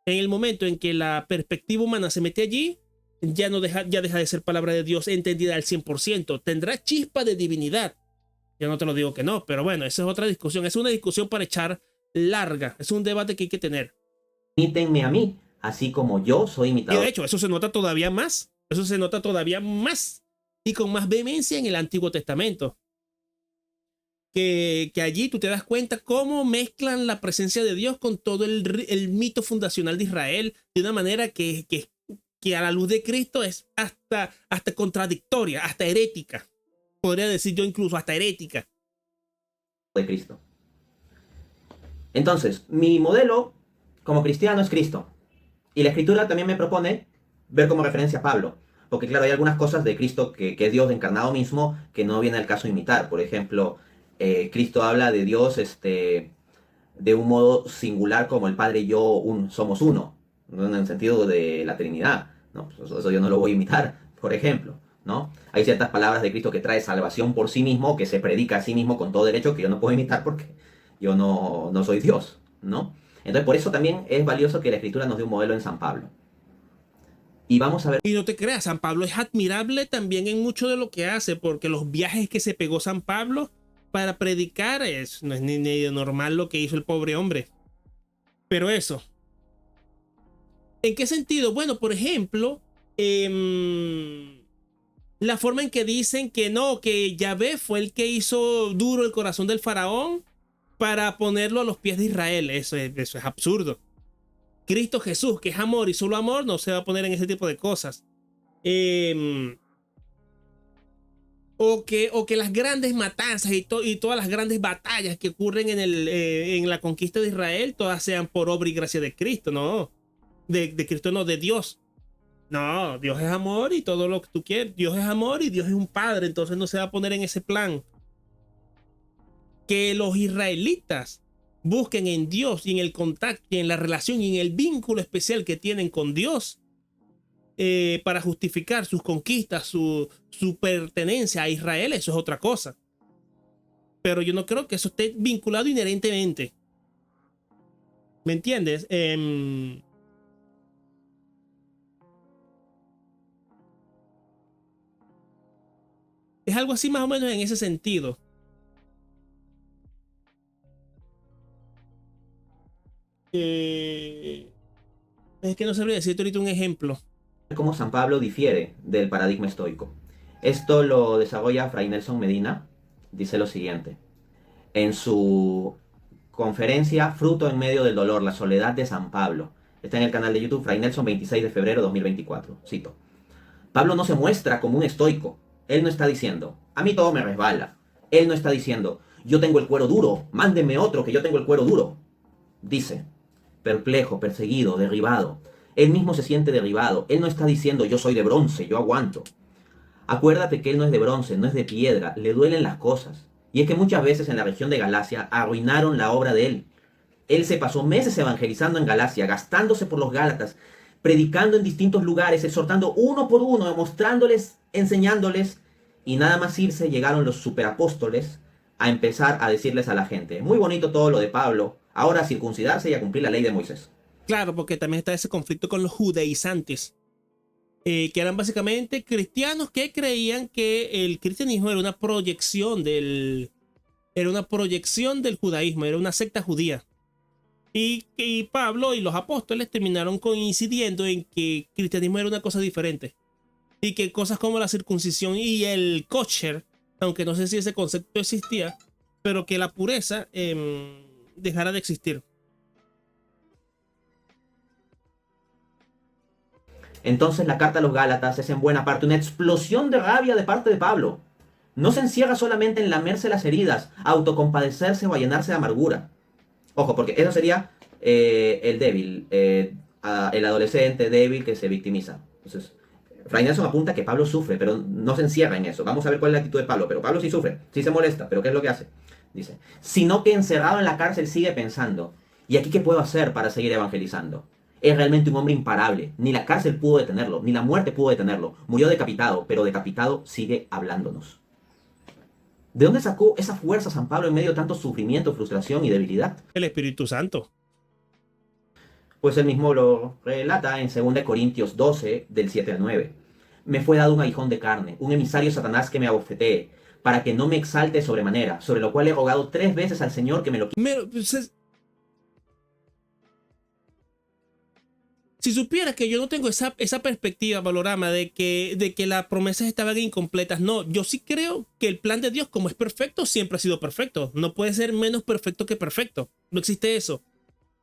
Speaker 1: en el momento en que la perspectiva humana se mete allí, ya deja de ser palabra de Dios entendida al 100%. Tendrá chispa de divinidad. Yo no te lo digo que no, pero bueno, esa es otra discusión. Es una discusión para echar larga. Es un debate que hay que tener.
Speaker 2: Imítenme a mí, así como yo soy
Speaker 1: Y de
Speaker 2: imitador
Speaker 1: hecho, eso se nota todavía más. Eso se nota todavía más y con más vehemencia en el Antiguo Testamento. Que allí tú te das cuenta cómo mezclan la presencia de Dios con todo el mito fundacional de Israel de una manera que a la luz de Cristo es hasta contradictoria, hasta herética. Podría decir yo incluso hasta herética.
Speaker 2: de Cristo. Entonces, mi modelo como cristiano es Cristo. Y la escritura también me propone ver como referencia a Pablo. Porque claro, hay algunas cosas de Cristo que es Dios encarnado mismo que no viene al caso imitar. Por ejemplo, Cristo habla de Dios de un modo singular como el Padre y yo somos uno. ¿No? En el sentido de la Trinidad. ¿No? Pues eso yo no lo voy a imitar, por ejemplo. ¿No? Hay ciertas palabras de Cristo que trae salvación por sí mismo, que se predica a sí mismo con todo derecho, que yo no puedo imitar porque yo no soy Dios. ¿No? Entonces por eso también es valioso que la Escritura nos dé un modelo en San Pablo. Y vamos a ver.
Speaker 1: Y no te creas, San Pablo es admirable también en mucho de lo que hace, porque los viajes que se pegó San Pablo para predicar no es ni normal lo que hizo el pobre hombre. Pero eso, ¿en qué sentido? Bueno, por ejemplo, la forma en que dicen que no, que Yahvé fue el que hizo duro el corazón del faraón para ponerlo a los pies de Israel. Eso es absurdo. Cristo Jesús, que es amor y solo amor, no se va a poner en ese tipo de cosas. O que las grandes matanzas y todas las grandes batallas que ocurren en la conquista de Israel, todas sean por obra y gracia de Cristo, no. De Cristo, no, de Dios. No, Dios es amor y todo lo que tú quieres. Dios es amor y Dios es un padre, entonces no se va a poner en ese plan. Que los israelitas busquen en Dios y en el contacto y en la relación y en el vínculo especial que tienen con Dios para justificar sus conquistas, su pertenencia a Israel, eso es otra cosa. Pero yo no creo que eso esté vinculado inherentemente. ¿Me entiendes? Es algo así más o menos en ese sentido. Es que no sabría decirte ahorita un ejemplo.
Speaker 2: cómo San Pablo difiere del paradigma estoico. Esto lo desarrolla Fray Nelson Medina. Dice lo siguiente. En su conferencia Fruto en medio del dolor, la soledad de San Pablo. Está en el canal de YouTube Fray Nelson, 26 de febrero de 2024. Cito. Pablo no se muestra como un estoico. Él no está diciendo, a mí todo me resbala. Él no está diciendo, yo tengo el cuero duro, mándenme otro que yo tengo el cuero duro. Dice, perplejo, perseguido, derribado. Él mismo se siente derribado. Él no está diciendo, yo soy de bronce, yo aguanto. Acuérdate que él no es de bronce, no es de piedra, le duelen las cosas. Y es que muchas veces en la región de Galacia arruinaron la obra de él. Él se pasó meses evangelizando en Galacia, gastándose por los Gálatas, predicando en distintos lugares, exhortando uno por uno, mostrándoles, enseñándoles, y nada más irse llegaron los superapóstoles a empezar a decirles a la gente, muy bonito todo lo de Pablo, ahora a circuncidarse y a cumplir la ley de Moisés.
Speaker 1: Claro, porque también está ese conflicto con los judaizantes, que eran básicamente cristianos que creían que el cristianismo era una proyección del judaísmo, era una secta judía. Y Pablo y los apóstoles terminaron coincidiendo en que el cristianismo era una cosa diferente. Y que cosas como la circuncisión y el kosher, aunque no sé si ese concepto existía, pero que la pureza dejara de existir.
Speaker 2: Entonces la carta a los Gálatas es en buena parte una explosión de rabia de parte de Pablo. No se encierra solamente en lamerse las heridas, autocompadecerse o a llenarse de amargura. Ojo, porque eso sería el débil, el adolescente débil que se victimiza. Entonces, Fray Nelson apunta que Pablo sufre, pero no se encierra en eso. Vamos a ver cuál es la actitud de Pablo. Pero Pablo sí sufre, sí se molesta, pero ¿qué es lo que hace? Dice, sino que encerrado en la cárcel sigue pensando, ¿y aquí qué puedo hacer para seguir evangelizando? Es realmente un hombre imparable. Ni la cárcel pudo detenerlo, ni la muerte pudo detenerlo. Murió decapitado, pero decapitado sigue hablándonos. ¿De dónde sacó esa fuerza San Pablo en medio de tanto sufrimiento, frustración y debilidad?
Speaker 1: El Espíritu Santo.
Speaker 2: Pues él mismo lo relata en 2 Corintios 12, del 7 al 9. Me fue dado un aguijón de carne, un emisario de Satanás que me abofetee, para que no me exalte sobremanera, sobre lo cual he rogado 3 veces al Señor que me lo quite.
Speaker 1: Si supieras que yo no tengo esa perspectiva, panorama, de que las promesas estaban incompletas, no, yo sí creo que el plan de Dios, como es perfecto, siempre ha sido perfecto. No puede ser menos perfecto que perfecto. No existe eso.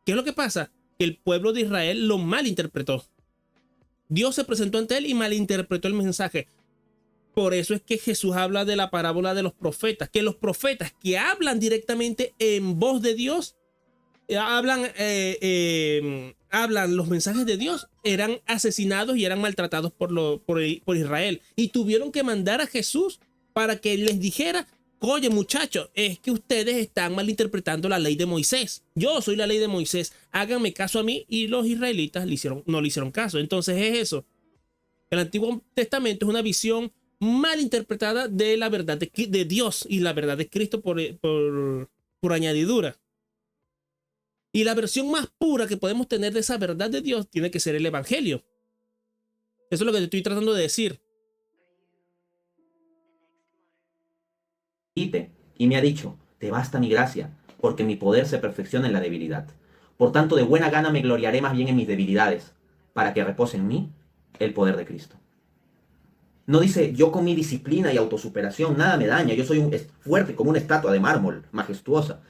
Speaker 1: ¿Qué es lo que pasa? Que el pueblo de Israel lo malinterpretó. Dios se presentó ante él y malinterpretó el mensaje. Por eso es que Jesús habla de la parábola de los profetas, que los profetas que hablan directamente en voz de Dios, hablan los mensajes de Dios, eran asesinados y eran maltratados por Israel. Y tuvieron que mandar a Jesús para que les dijera, oye muchachos, es que ustedes están malinterpretando la ley de Moisés. Yo soy la ley de Moisés, háganme caso a mí. Y los israelitas no le hicieron caso. Entonces es eso. El Antiguo Testamento es una visión mal interpretada de la verdad de Dios y la verdad de Cristo por añadidura. Y la versión más pura que podemos tener de esa verdad de Dios tiene que ser el Evangelio. Eso es lo que te estoy tratando de decir.
Speaker 2: Y me ha dicho, te basta mi gracia, porque mi poder se perfecciona en la debilidad. Por tanto, de buena gana me gloriaré más bien en mis debilidades, para que repose en mí el poder de Cristo. No dice, yo con mi disciplina y autosuperación nada me daña, yo soy fuerte como una estatua de mármol, majestuosa.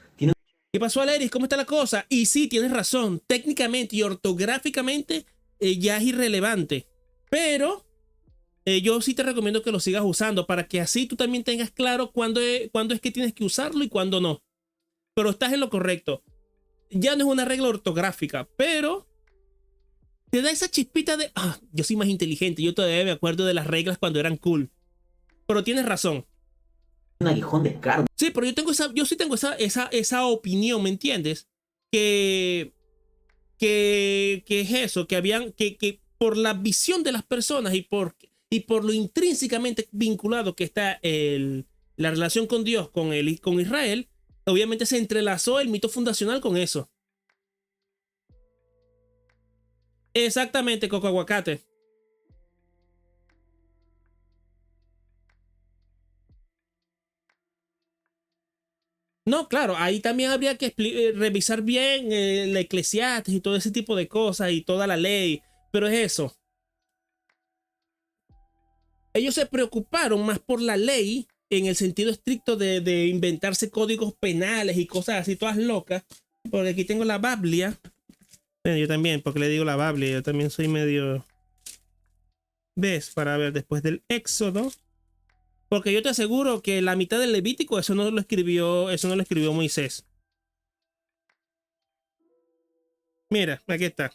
Speaker 1: ¿Qué pasó, Aleris? ¿Cómo está la cosa? Y sí, tienes razón. Técnicamente y ortográficamente ya es irrelevante. Pero yo sí te recomiendo que lo sigas usando para que así tú también tengas claro cuándo es que tienes que usarlo y cuándo no. Pero estás en lo correcto. Ya no es una regla ortográfica, pero te da esa chispita de... yo soy más inteligente. Yo todavía me acuerdo de las reglas cuando eran cool. Pero tienes razón.
Speaker 2: Un aguijón de carne.
Speaker 1: Sí, pero yo sí tengo esa opinión, ¿me entiendes? Que es eso, que por la visión de las personas y por lo intrínsecamente vinculado que está la relación con Dios, con Israel, obviamente se entrelazó el mito fundacional con eso. Exactamente, Coco Aguacate. No, claro, ahí también habría que revisar bien la Eclesiastes y todo ese tipo de cosas y toda la ley, pero es eso. Ellos se preocuparon más por la ley en el sentido estricto de inventarse códigos penales y cosas así todas locas. Porque aquí tengo la Biblia. Bueno, yo también, porque le digo la Biblia, yo también soy medio... ¿Ves? Para ver, después del Éxodo. Porque yo te aseguro que la mitad del Levítico, eso no lo escribió Moisés. Mira, aquí está.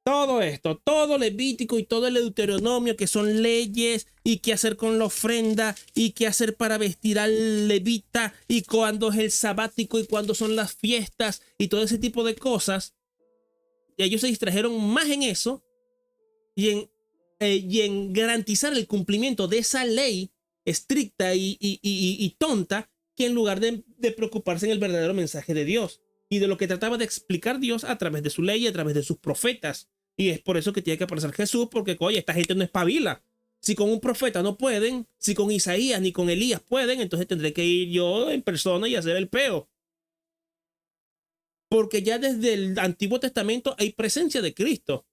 Speaker 1: Todo esto, todo Levítico y todo el Deuteronomio, que son leyes y qué hacer con la ofrenda y qué hacer para vestir al levita y cuándo es el sabático y cuándo son las fiestas y todo ese tipo de cosas. Y ellos se distrajeron más en eso y en garantizar el cumplimiento de esa ley estricta y tonta, que en lugar de preocuparse en el verdadero mensaje de Dios y de lo que trataba de explicar Dios a través de su ley y a través de sus profetas. Y es por eso que tiene que aparecer Jesús, porque oye, esta gente no espabila. Si con un profeta no pueden, si con Isaías ni con Elías pueden, entonces tendré que ir yo en persona y hacer el peo. Porque ya desde el Antiguo Testamento hay presencia de Cristo.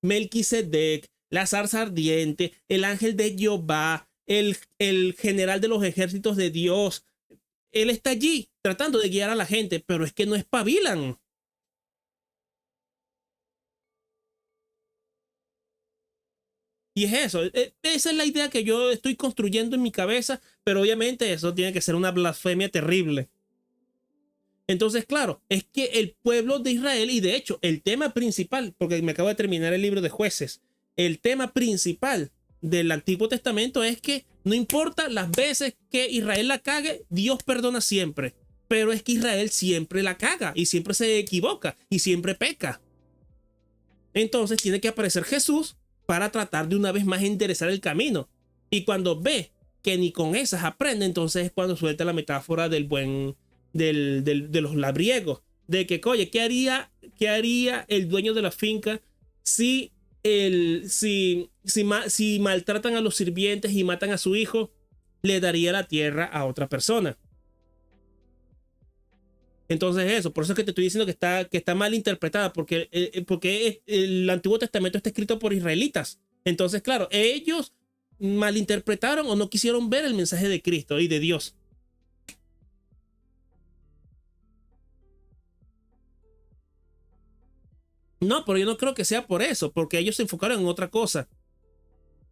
Speaker 1: Melquisedec, la zarza ardiente, el ángel de Jehová, el general de los ejércitos de Dios. Él está allí tratando de guiar a la gente, pero es que no espabilan. Y es eso, esa es la idea que yo estoy construyendo en mi cabeza, pero obviamente eso tiene que ser una blasfemia terrible. Entonces, claro, es que el pueblo de Israel, y de hecho, el tema principal, porque me acabo de terminar el libro de Jueces, el tema principal del Antiguo Testamento es que no importa las veces que Israel la cague, Dios perdona siempre. Pero es que Israel siempre la caga y siempre se equivoca y siempre peca. Entonces tiene que aparecer Jesús para tratar de una vez más enderezar el camino. Y cuando ve que ni con esas aprende, entonces es cuando suelta la metáfora del de los labriegos. De que, oye, ¿qué haría el dueño de la finca si maltratan a los sirvientes y matan a su hijo? Le daría la tierra a otra persona. Entonces eso, por eso es que te estoy diciendo que está mal interpretada, porque el Antiguo Testamento está escrito por israelitas. Entonces, claro, ellos malinterpretaron o no quisieron ver el mensaje de Cristo y de Dios. No, pero yo no creo que sea por eso, porque ellos se enfocaron en otra cosa.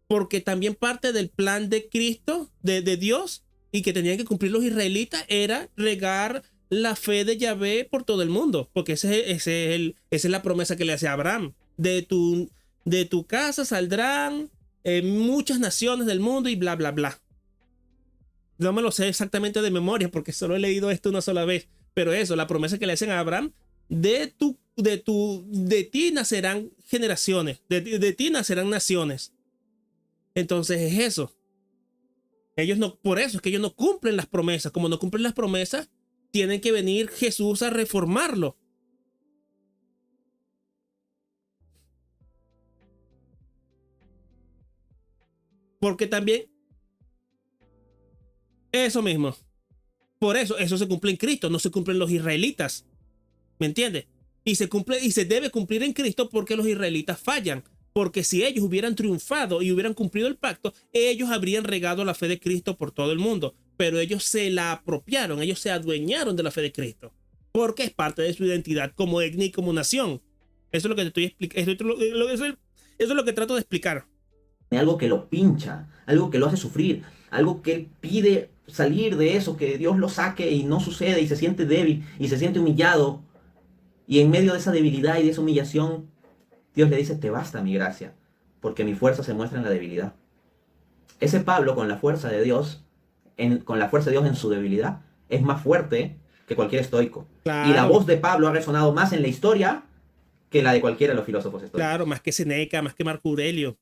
Speaker 1: Porque también parte del plan de Cristo, de Dios, y que tenían que cumplir los israelitas, era regar la fe de Yahvé por todo el mundo, porque esa es la promesa que le hace a Abraham. De tu casa saldrán muchas naciones del mundo y bla, bla, bla. No me lo sé exactamente de memoria porque solo he leído esto una sola vez, pero eso, la promesa que le hacen a Abraham, de ti nacerán generaciones, de ti nacerán naciones. Entonces es eso. Por eso es que ellos no cumplen las promesas. Como no cumplen las promesas, tienen que venir Jesús a reformarlo. Porque también eso mismo. Por eso se cumple en Cristo, no se cumple en los israelitas. ¿Me entiendes? Y se debe cumplir en Cristo porque los israelitas fallan. Porque si ellos hubieran triunfado y hubieran cumplido el pacto, ellos habrían regado la fe de Cristo por todo el mundo. Pero ellos se la apropiaron, ellos se adueñaron de la fe de Cristo. Porque es parte de su identidad como etnia y como nación. Eso es lo que te estoy explicando. Eso es lo que trato de explicar.
Speaker 2: Algo que lo pincha, algo que lo hace sufrir, algo que él pide salir de eso, que Dios lo saque y no sucede y se siente débil y se siente humillado. Y en medio de esa debilidad y de esa humillación, Dios le dice, te basta mi gracia, porque mi fuerza se muestra en la debilidad. Ese Pablo con la fuerza de Dios, con la fuerza de Dios en su debilidad, es más fuerte que cualquier estoico. Claro. Y la voz de Pablo ha resonado más en la historia que la de cualquiera de los filósofos estoicos.
Speaker 1: Claro, más que Seneca, más que Marco Aurelio.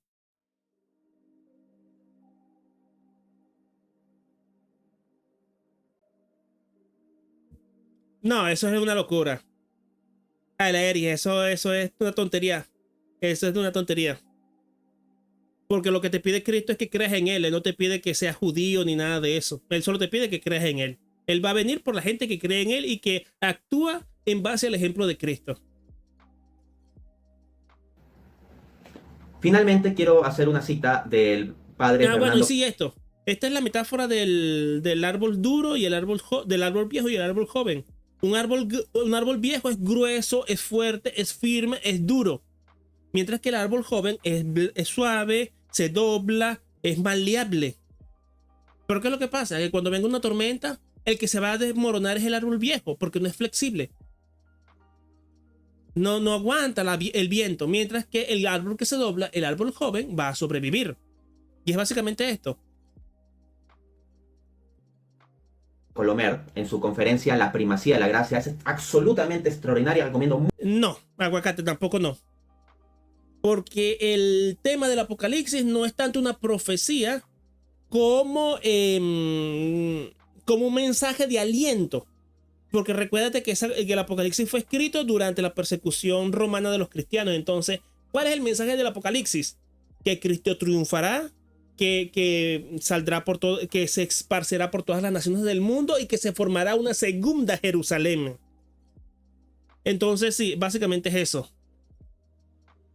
Speaker 1: No, eso es una locura. Ay, la Eri, eso es una tontería. Eso es una tontería. Porque lo que te pide Cristo es que creas en Él. Él no te pide que seas judío ni nada de eso. Él solo te pide que creas en Él. Él va a venir por la gente que cree en Él y que actúa en base al ejemplo de Cristo.
Speaker 2: Finalmente quiero hacer una cita del padre
Speaker 1: Bueno, y
Speaker 2: Fernando.
Speaker 1: sí, esto. Esta es la metáfora del árbol duro y del árbol viejo y el árbol joven. Un árbol viejo es grueso, es fuerte, es firme, es duro. Mientras que el árbol joven es suave, se dobla, es maleable. Pero ¿qué es lo que pasa? Que cuando venga una tormenta, el que se va a desmoronar es el árbol viejo, porque no es flexible. No aguanta el viento, mientras que el árbol que se dobla, el árbol joven, va a sobrevivir. Y es básicamente esto.
Speaker 2: Colomer, en su conferencia La primacía de la gracia, es absolutamente extraordinaria, recomiendo mucho.
Speaker 1: No, aguacate, tampoco no. Porque el tema del Apocalipsis no es tanto una profecía como, como un mensaje de aliento. Porque recuérdate que el Apocalipsis fue escrito durante la persecución romana de los cristianos. Entonces, ¿cuál es el mensaje del Apocalipsis? Que Cristo triunfará, que saldrá por todo, que se esparcerá por todas las naciones del mundo y que se formará una segunda Jerusalén. Entonces, sí, básicamente es eso.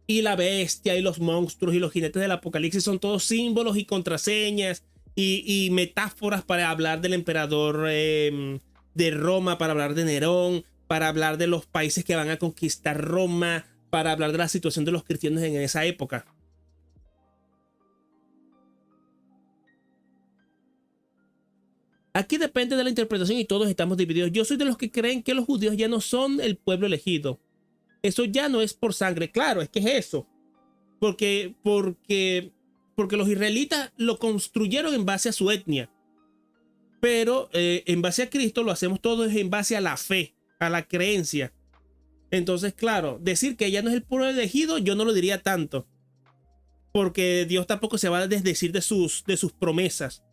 Speaker 1: Y la bestia y los monstruos y los jinetes del Apocalipsis son todos símbolos y contraseñas y metáforas para hablar del emperador de Roma, para hablar de Nerón, para hablar de los países que van a conquistar Roma, para hablar de la situación de los cristianos en esa época. Aquí depende de la interpretación y todos estamos divididos. Yo soy de los que creen que los judíos ya no son el pueblo elegido. Eso ya no es por sangre. Claro, es que es eso. Porque los israelitas lo construyeron en base a su etnia. Pero en base a Cristo lo hacemos todos en base a la fe, a la creencia. Entonces, claro, decir que ya no es el pueblo elegido, yo no lo diría tanto. Porque Dios tampoco se va a desdecir de sus promesas.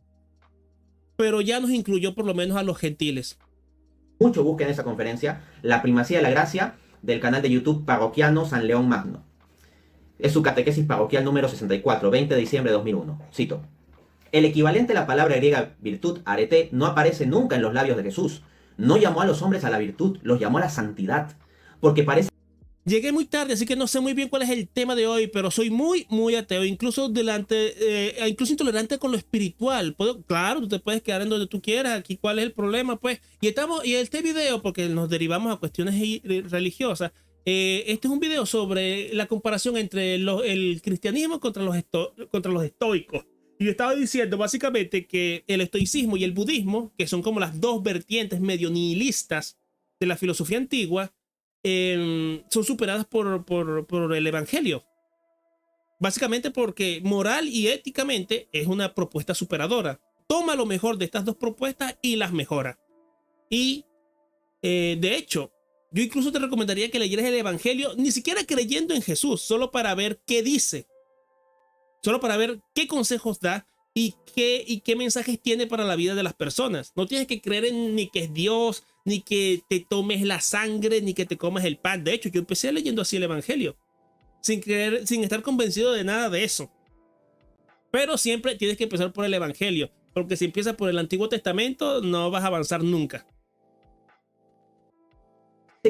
Speaker 1: Pero ya nos incluyó por lo menos a los gentiles.
Speaker 2: Mucho busquen esa conferencia, La primacía de la gracia, del canal de YouTube Parroquiano San León Magno. Es su catequesis parroquial número 64, 20 de diciembre de 2001. Cito. El equivalente a la palabra griega virtud, arete, no aparece nunca en los labios de Jesús. No llamó a los hombres a la virtud, los llamó a la santidad. Porque parece...
Speaker 1: Llegué muy tarde, así que no sé muy bien cuál es el tema de hoy, pero soy muy ateo, incluso incluso intolerante con lo espiritual. Claro, tú te puedes quedar en donde tú quieras. Aquí, ¿cuál es el problema? Pues, y este video, porque nos derivamos a cuestiones religiosas. Este es un video sobre la comparación entre el cristianismo contra los estoicos. Y yo estaba diciendo básicamente que el estoicismo y el budismo, que son como las dos vertientes medio nihilistas de la filosofía antigua, son superadas por el evangelio. Básicamente porque moral y éticamente es una propuesta superadora. Toma lo mejor de estas dos propuestas y las mejora. Y de hecho, yo incluso te recomendaría que leyeras el evangelio, ni siquiera creyendo en Jesús, solo para ver qué dice, solo para ver qué consejos da y qué mensajes tiene para la vida de las personas. No tienes que creer en ni que es Dios, ni que te tomes la sangre, ni que te comas el pan. De hecho, yo empecé leyendo así el evangelio, sin estar convencido de nada de eso. Pero siempre tienes que empezar por el evangelio, porque si empiezas por el Antiguo Testamento no vas a avanzar nunca.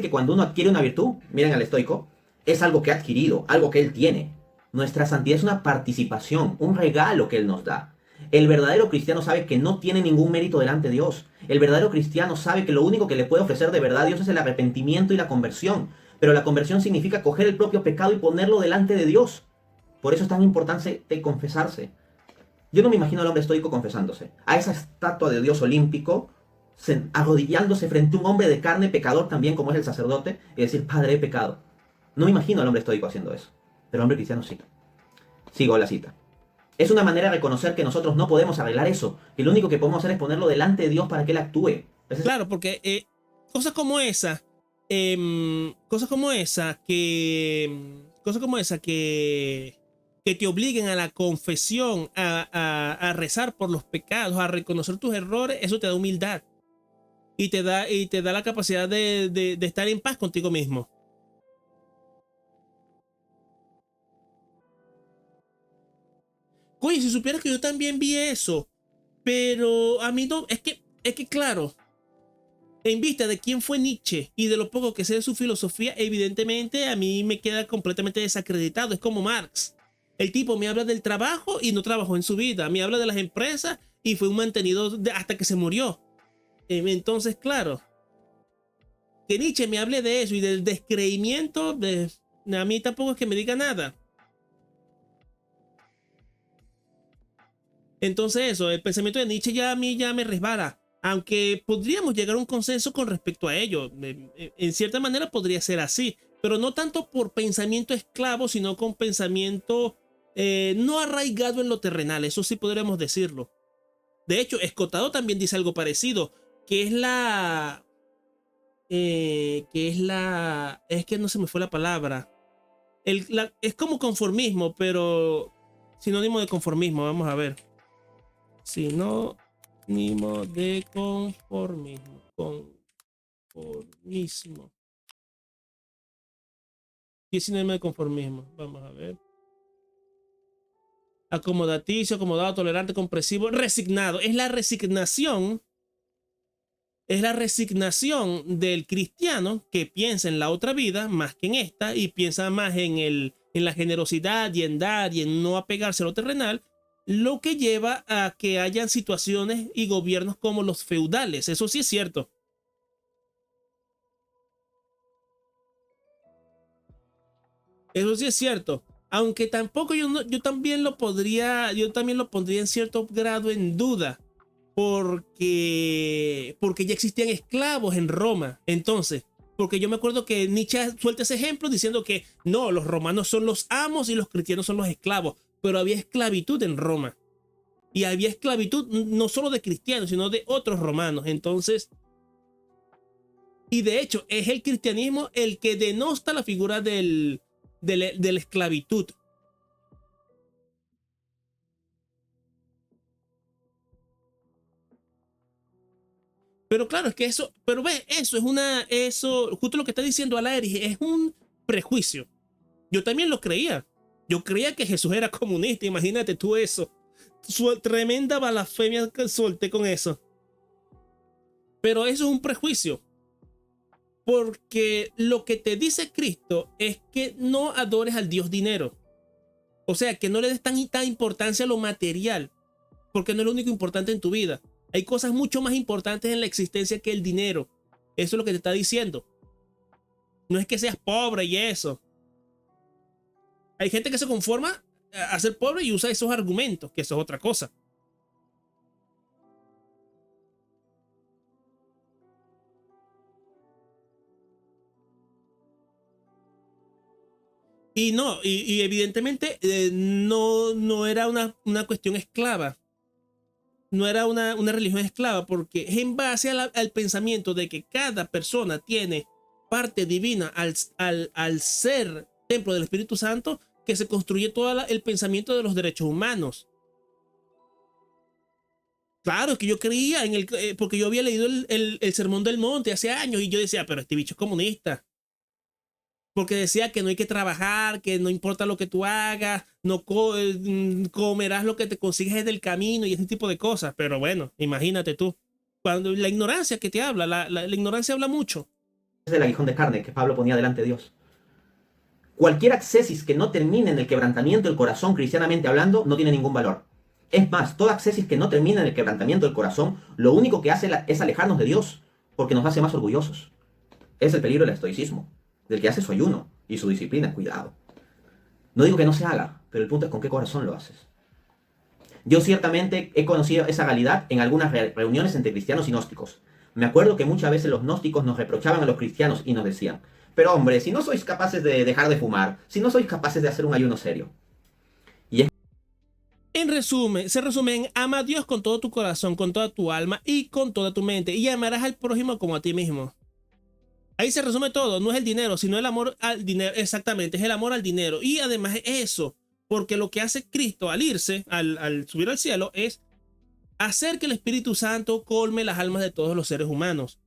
Speaker 2: que cuando uno adquiere una virtud, miren al estoico, es algo que ha adquirido, algo que él tiene. Nuestra santidad es una participación, un regalo que él nos da. El verdadero cristiano sabe que no tiene ningún mérito delante de Dios. El verdadero cristiano sabe que lo único que le puede ofrecer de verdad a Dios es el arrepentimiento y la conversión. Pero la conversión significa coger el propio pecado y ponerlo delante de Dios. Por eso es tan importante confesarse. Yo no me imagino al hombre estoico confesándose. A esa estatua de Dios olímpico, arrodillándose frente a un hombre de carne pecador también como es el sacerdote y decir, Padre, he pecado. No me imagino al hombre estoico haciendo eso. Pero el hombre cristiano sí. Sigo la cita. Es una manera de reconocer que nosotros no podemos arreglar eso, que lo único que podemos hacer es ponerlo delante de Dios para que Él actúe.
Speaker 1: Claro, porque cosas como esa que te obliguen a la confesión, a rezar por los pecados, a reconocer tus errores, eso te da humildad y te da la capacidad de estar en paz contigo mismo. Oye, si supieras que yo también vi eso, pero a mí no, es que claro, en vista de quién fue Nietzsche y de lo poco que sé de su filosofía, evidentemente a mí me queda completamente desacreditado. Es como Marx. El tipo me habla del trabajo y no trabajó en su vida. Me habla de las empresas y fue un mantenido hasta que se murió. Entonces, claro, que Nietzsche me hable de eso y del descreimiento, a mí tampoco es que me diga nada. Entonces eso, el pensamiento de Nietzsche ya a mí ya me resbala. Aunque podríamos llegar a un consenso con respecto a ello. En cierta manera podría ser así, pero no tanto por pensamiento esclavo, sino con pensamiento no arraigado en lo terrenal. Eso sí podríamos decirlo. De hecho, Escotado también dice algo parecido, que es es que no se me fue la palabra. Es como conformismo, pero sinónimo de conformismo. Vamos a ver. Sinónimo de conformismo. Conformismo. ¿Qué es sinónimo de conformismo? Vamos a ver. Acomodaticio, acomodado, tolerante, compresivo, resignado. Es la resignación del cristiano que piensa en la otra vida más que en esta y piensa más en la generosidad y en dar y en no apegarse a lo terrenal, lo que lleva a que hayan situaciones y gobiernos como los feudales. Eso sí es cierto. Eso sí es cierto. Aunque tampoco yo también lo pondría en cierto grado en duda. Porque ya existían esclavos en Roma. Entonces, porque yo me acuerdo que Nietzsche suelta ese ejemplo diciendo que no, los romanos son los amos y los cristianos son los esclavos, pero había esclavitud en Roma. Y había esclavitud no solo de cristianos, sino de otros romanos. Entonces, y de hecho, es el cristianismo el que denosta la figura de la esclavitud. Pero claro, es que eso, pero ve, eso, justo lo que está diciendo Alaerich es un prejuicio. Yo también lo creía. Yo creía que Jesús era comunista, imagínate tú eso. Tremenda blasfemia que solté con eso. Pero eso es un prejuicio. Porque lo que te dice Cristo es que no adores al Dios dinero. O sea, que no le des tanta importancia a lo material. Porque no es lo único importante en tu vida. Hay cosas mucho más importantes en la existencia que el dinero. Eso es lo que te está diciendo. No es que seas pobre y eso. Hay gente que se conforma a ser pobre y usa esos argumentos, que eso es otra cosa. Y evidentemente no era una cuestión esclava. No era una religión esclava, porque es en base al pensamiento de que cada persona tiene parte divina al ser templo del Espíritu Santo, que se construye todo el pensamiento de los derechos humanos. Claro, es que yo creía porque yo había leído el Sermón del Monte hace años y yo decía, pero este bicho es comunista. Porque decía que no hay que trabajar, que no importa lo que tú hagas, no comerás lo que te consigues del camino y ese tipo de cosas. Pero bueno, imagínate tú. Cuando la ignorancia que te habla, la ignorancia habla mucho.
Speaker 2: Es el aguijón de carne que Pablo ponía delante de Dios. Cualquier accesis que no termine en el quebrantamiento del corazón, cristianamente hablando, no tiene ningún valor. Es más, toda accesis que no termine en el quebrantamiento del corazón, lo único que hace es alejarnos de Dios, porque nos hace más orgullosos. Es el peligro del estoicismo, del que hace su ayuno y su disciplina, cuidado. No digo que no se haga, pero el punto es con qué corazón lo haces. Yo ciertamente he conocido esa realidad en algunas reuniones entre cristianos y gnósticos. Me acuerdo que muchas veces los gnósticos nos reprochaban a los cristianos y nos decían, pero hombre, si no sois capaces de dejar de fumar, si no sois capaces de hacer un ayuno serio.
Speaker 1: En resumen, se resume en ama a Dios con todo tu corazón, con toda tu alma y con toda tu mente, y amarás al prójimo como a ti mismo. Ahí se resume todo, no es el dinero, sino el amor al dinero. Exactamente, es el amor al dinero. Y además es eso, porque lo que hace Cristo al irse, al subir al cielo, es hacer que el Espíritu Santo colme las almas de todos los seres humanos.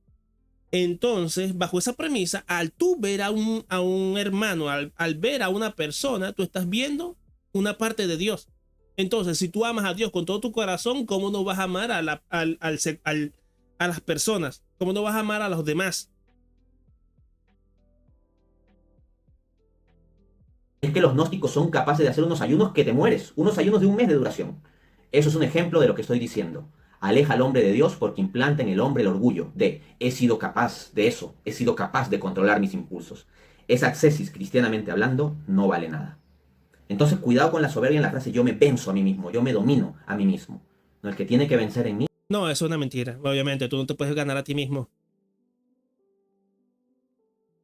Speaker 1: Entonces, bajo esa premisa, al tú ver a un hermano, al ver a una persona, tú estás viendo una parte de Dios. Entonces, si tú amas a Dios con todo tu corazón, ¿cómo no vas a amar a las personas? ¿Cómo no vas a amar a los demás?
Speaker 2: Es que los gnósticos son capaces de hacer unos ayunos que te mueres, unos ayunos de un mes de duración. Eso es un ejemplo de lo que estoy diciendo. Aleja al hombre de Dios porque implanta en el hombre el orgullo de he sido capaz de eso, he sido capaz de controlar mis impulsos. Esa ascesis, cristianamente hablando, no vale nada. Entonces cuidado con la soberbia en la frase yo me venzo a mí mismo, yo me domino a mí mismo. No, el que tiene que vencer en mí.
Speaker 1: No, eso es una mentira. Obviamente, tú no te puedes ganar a ti mismo.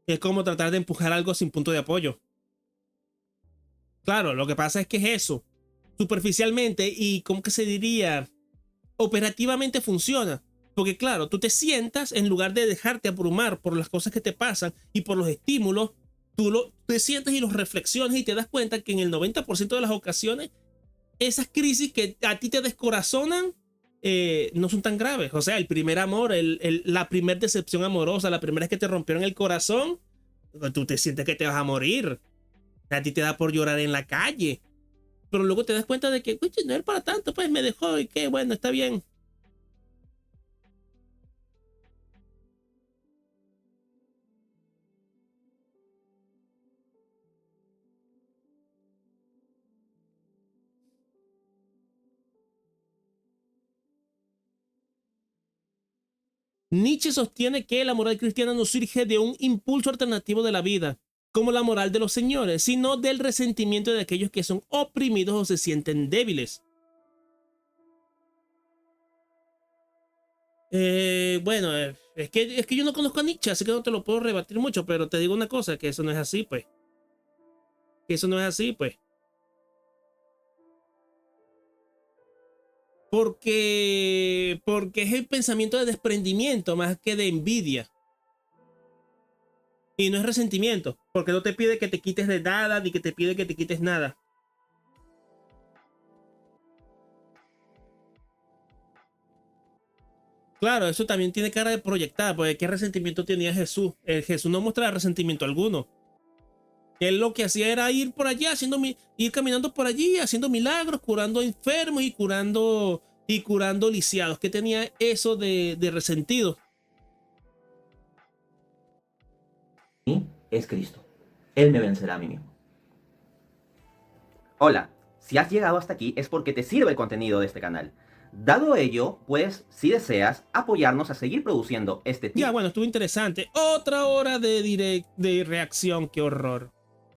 Speaker 1: Es como tratar de empujar algo sin punto de apoyo. Claro, lo que pasa es que es eso. Superficialmente y, ¿cómo que se diría? Operativamente funciona. Porque claro, tú te sientas en lugar de dejarte abrumar por las cosas que te pasan y por los estímulos, te sientas y los reflexiones y te das cuenta que en el 90% de las ocasiones esas crisis que a ti te descorazonan no son tan graves. O sea, el primer amor, la primera decepción amorosa, la primera vez que te rompieron el corazón, tú te sientes que te vas a morir. A ti te da por llorar en la calle. Pero luego te das cuenta de que, no era para tanto, pues me dejó y que bueno, está bien. Nietzsche sostiene que la moral cristiana no surge de un impulso alternativo de la vida, como la moral de los señores, sino del resentimiento de aquellos que son oprimidos o se sienten débiles. Bueno, es que yo no conozco a Nietzsche, así que no te lo puedo rebatir mucho, pero te digo una cosa, que eso no es así, pues. Que eso no es así, pues. Porque es el pensamiento de desprendimiento más que de envidia. Y no es resentimiento, porque no te pide que te quites de nada, ni que te pide que te quites nada. Claro, eso también tiene cara de proyectar, porque ¿qué resentimiento tenía Jesús? Jesús no mostraba resentimiento alguno. Él lo que hacía era ir por allá, ir caminando por allí, haciendo milagros, curando enfermos y curando lisiados. ¿Qué tenía eso de resentido?
Speaker 2: Es Cristo. Él me vencerá a mí mismo. Hola, si has llegado hasta aquí es porque te sirve el contenido de este canal. Dado ello, pues, si deseas apoyarnos a seguir produciendo este tipo.
Speaker 1: Ya, bueno, estuvo interesante. Otra hora de reacción, qué horror.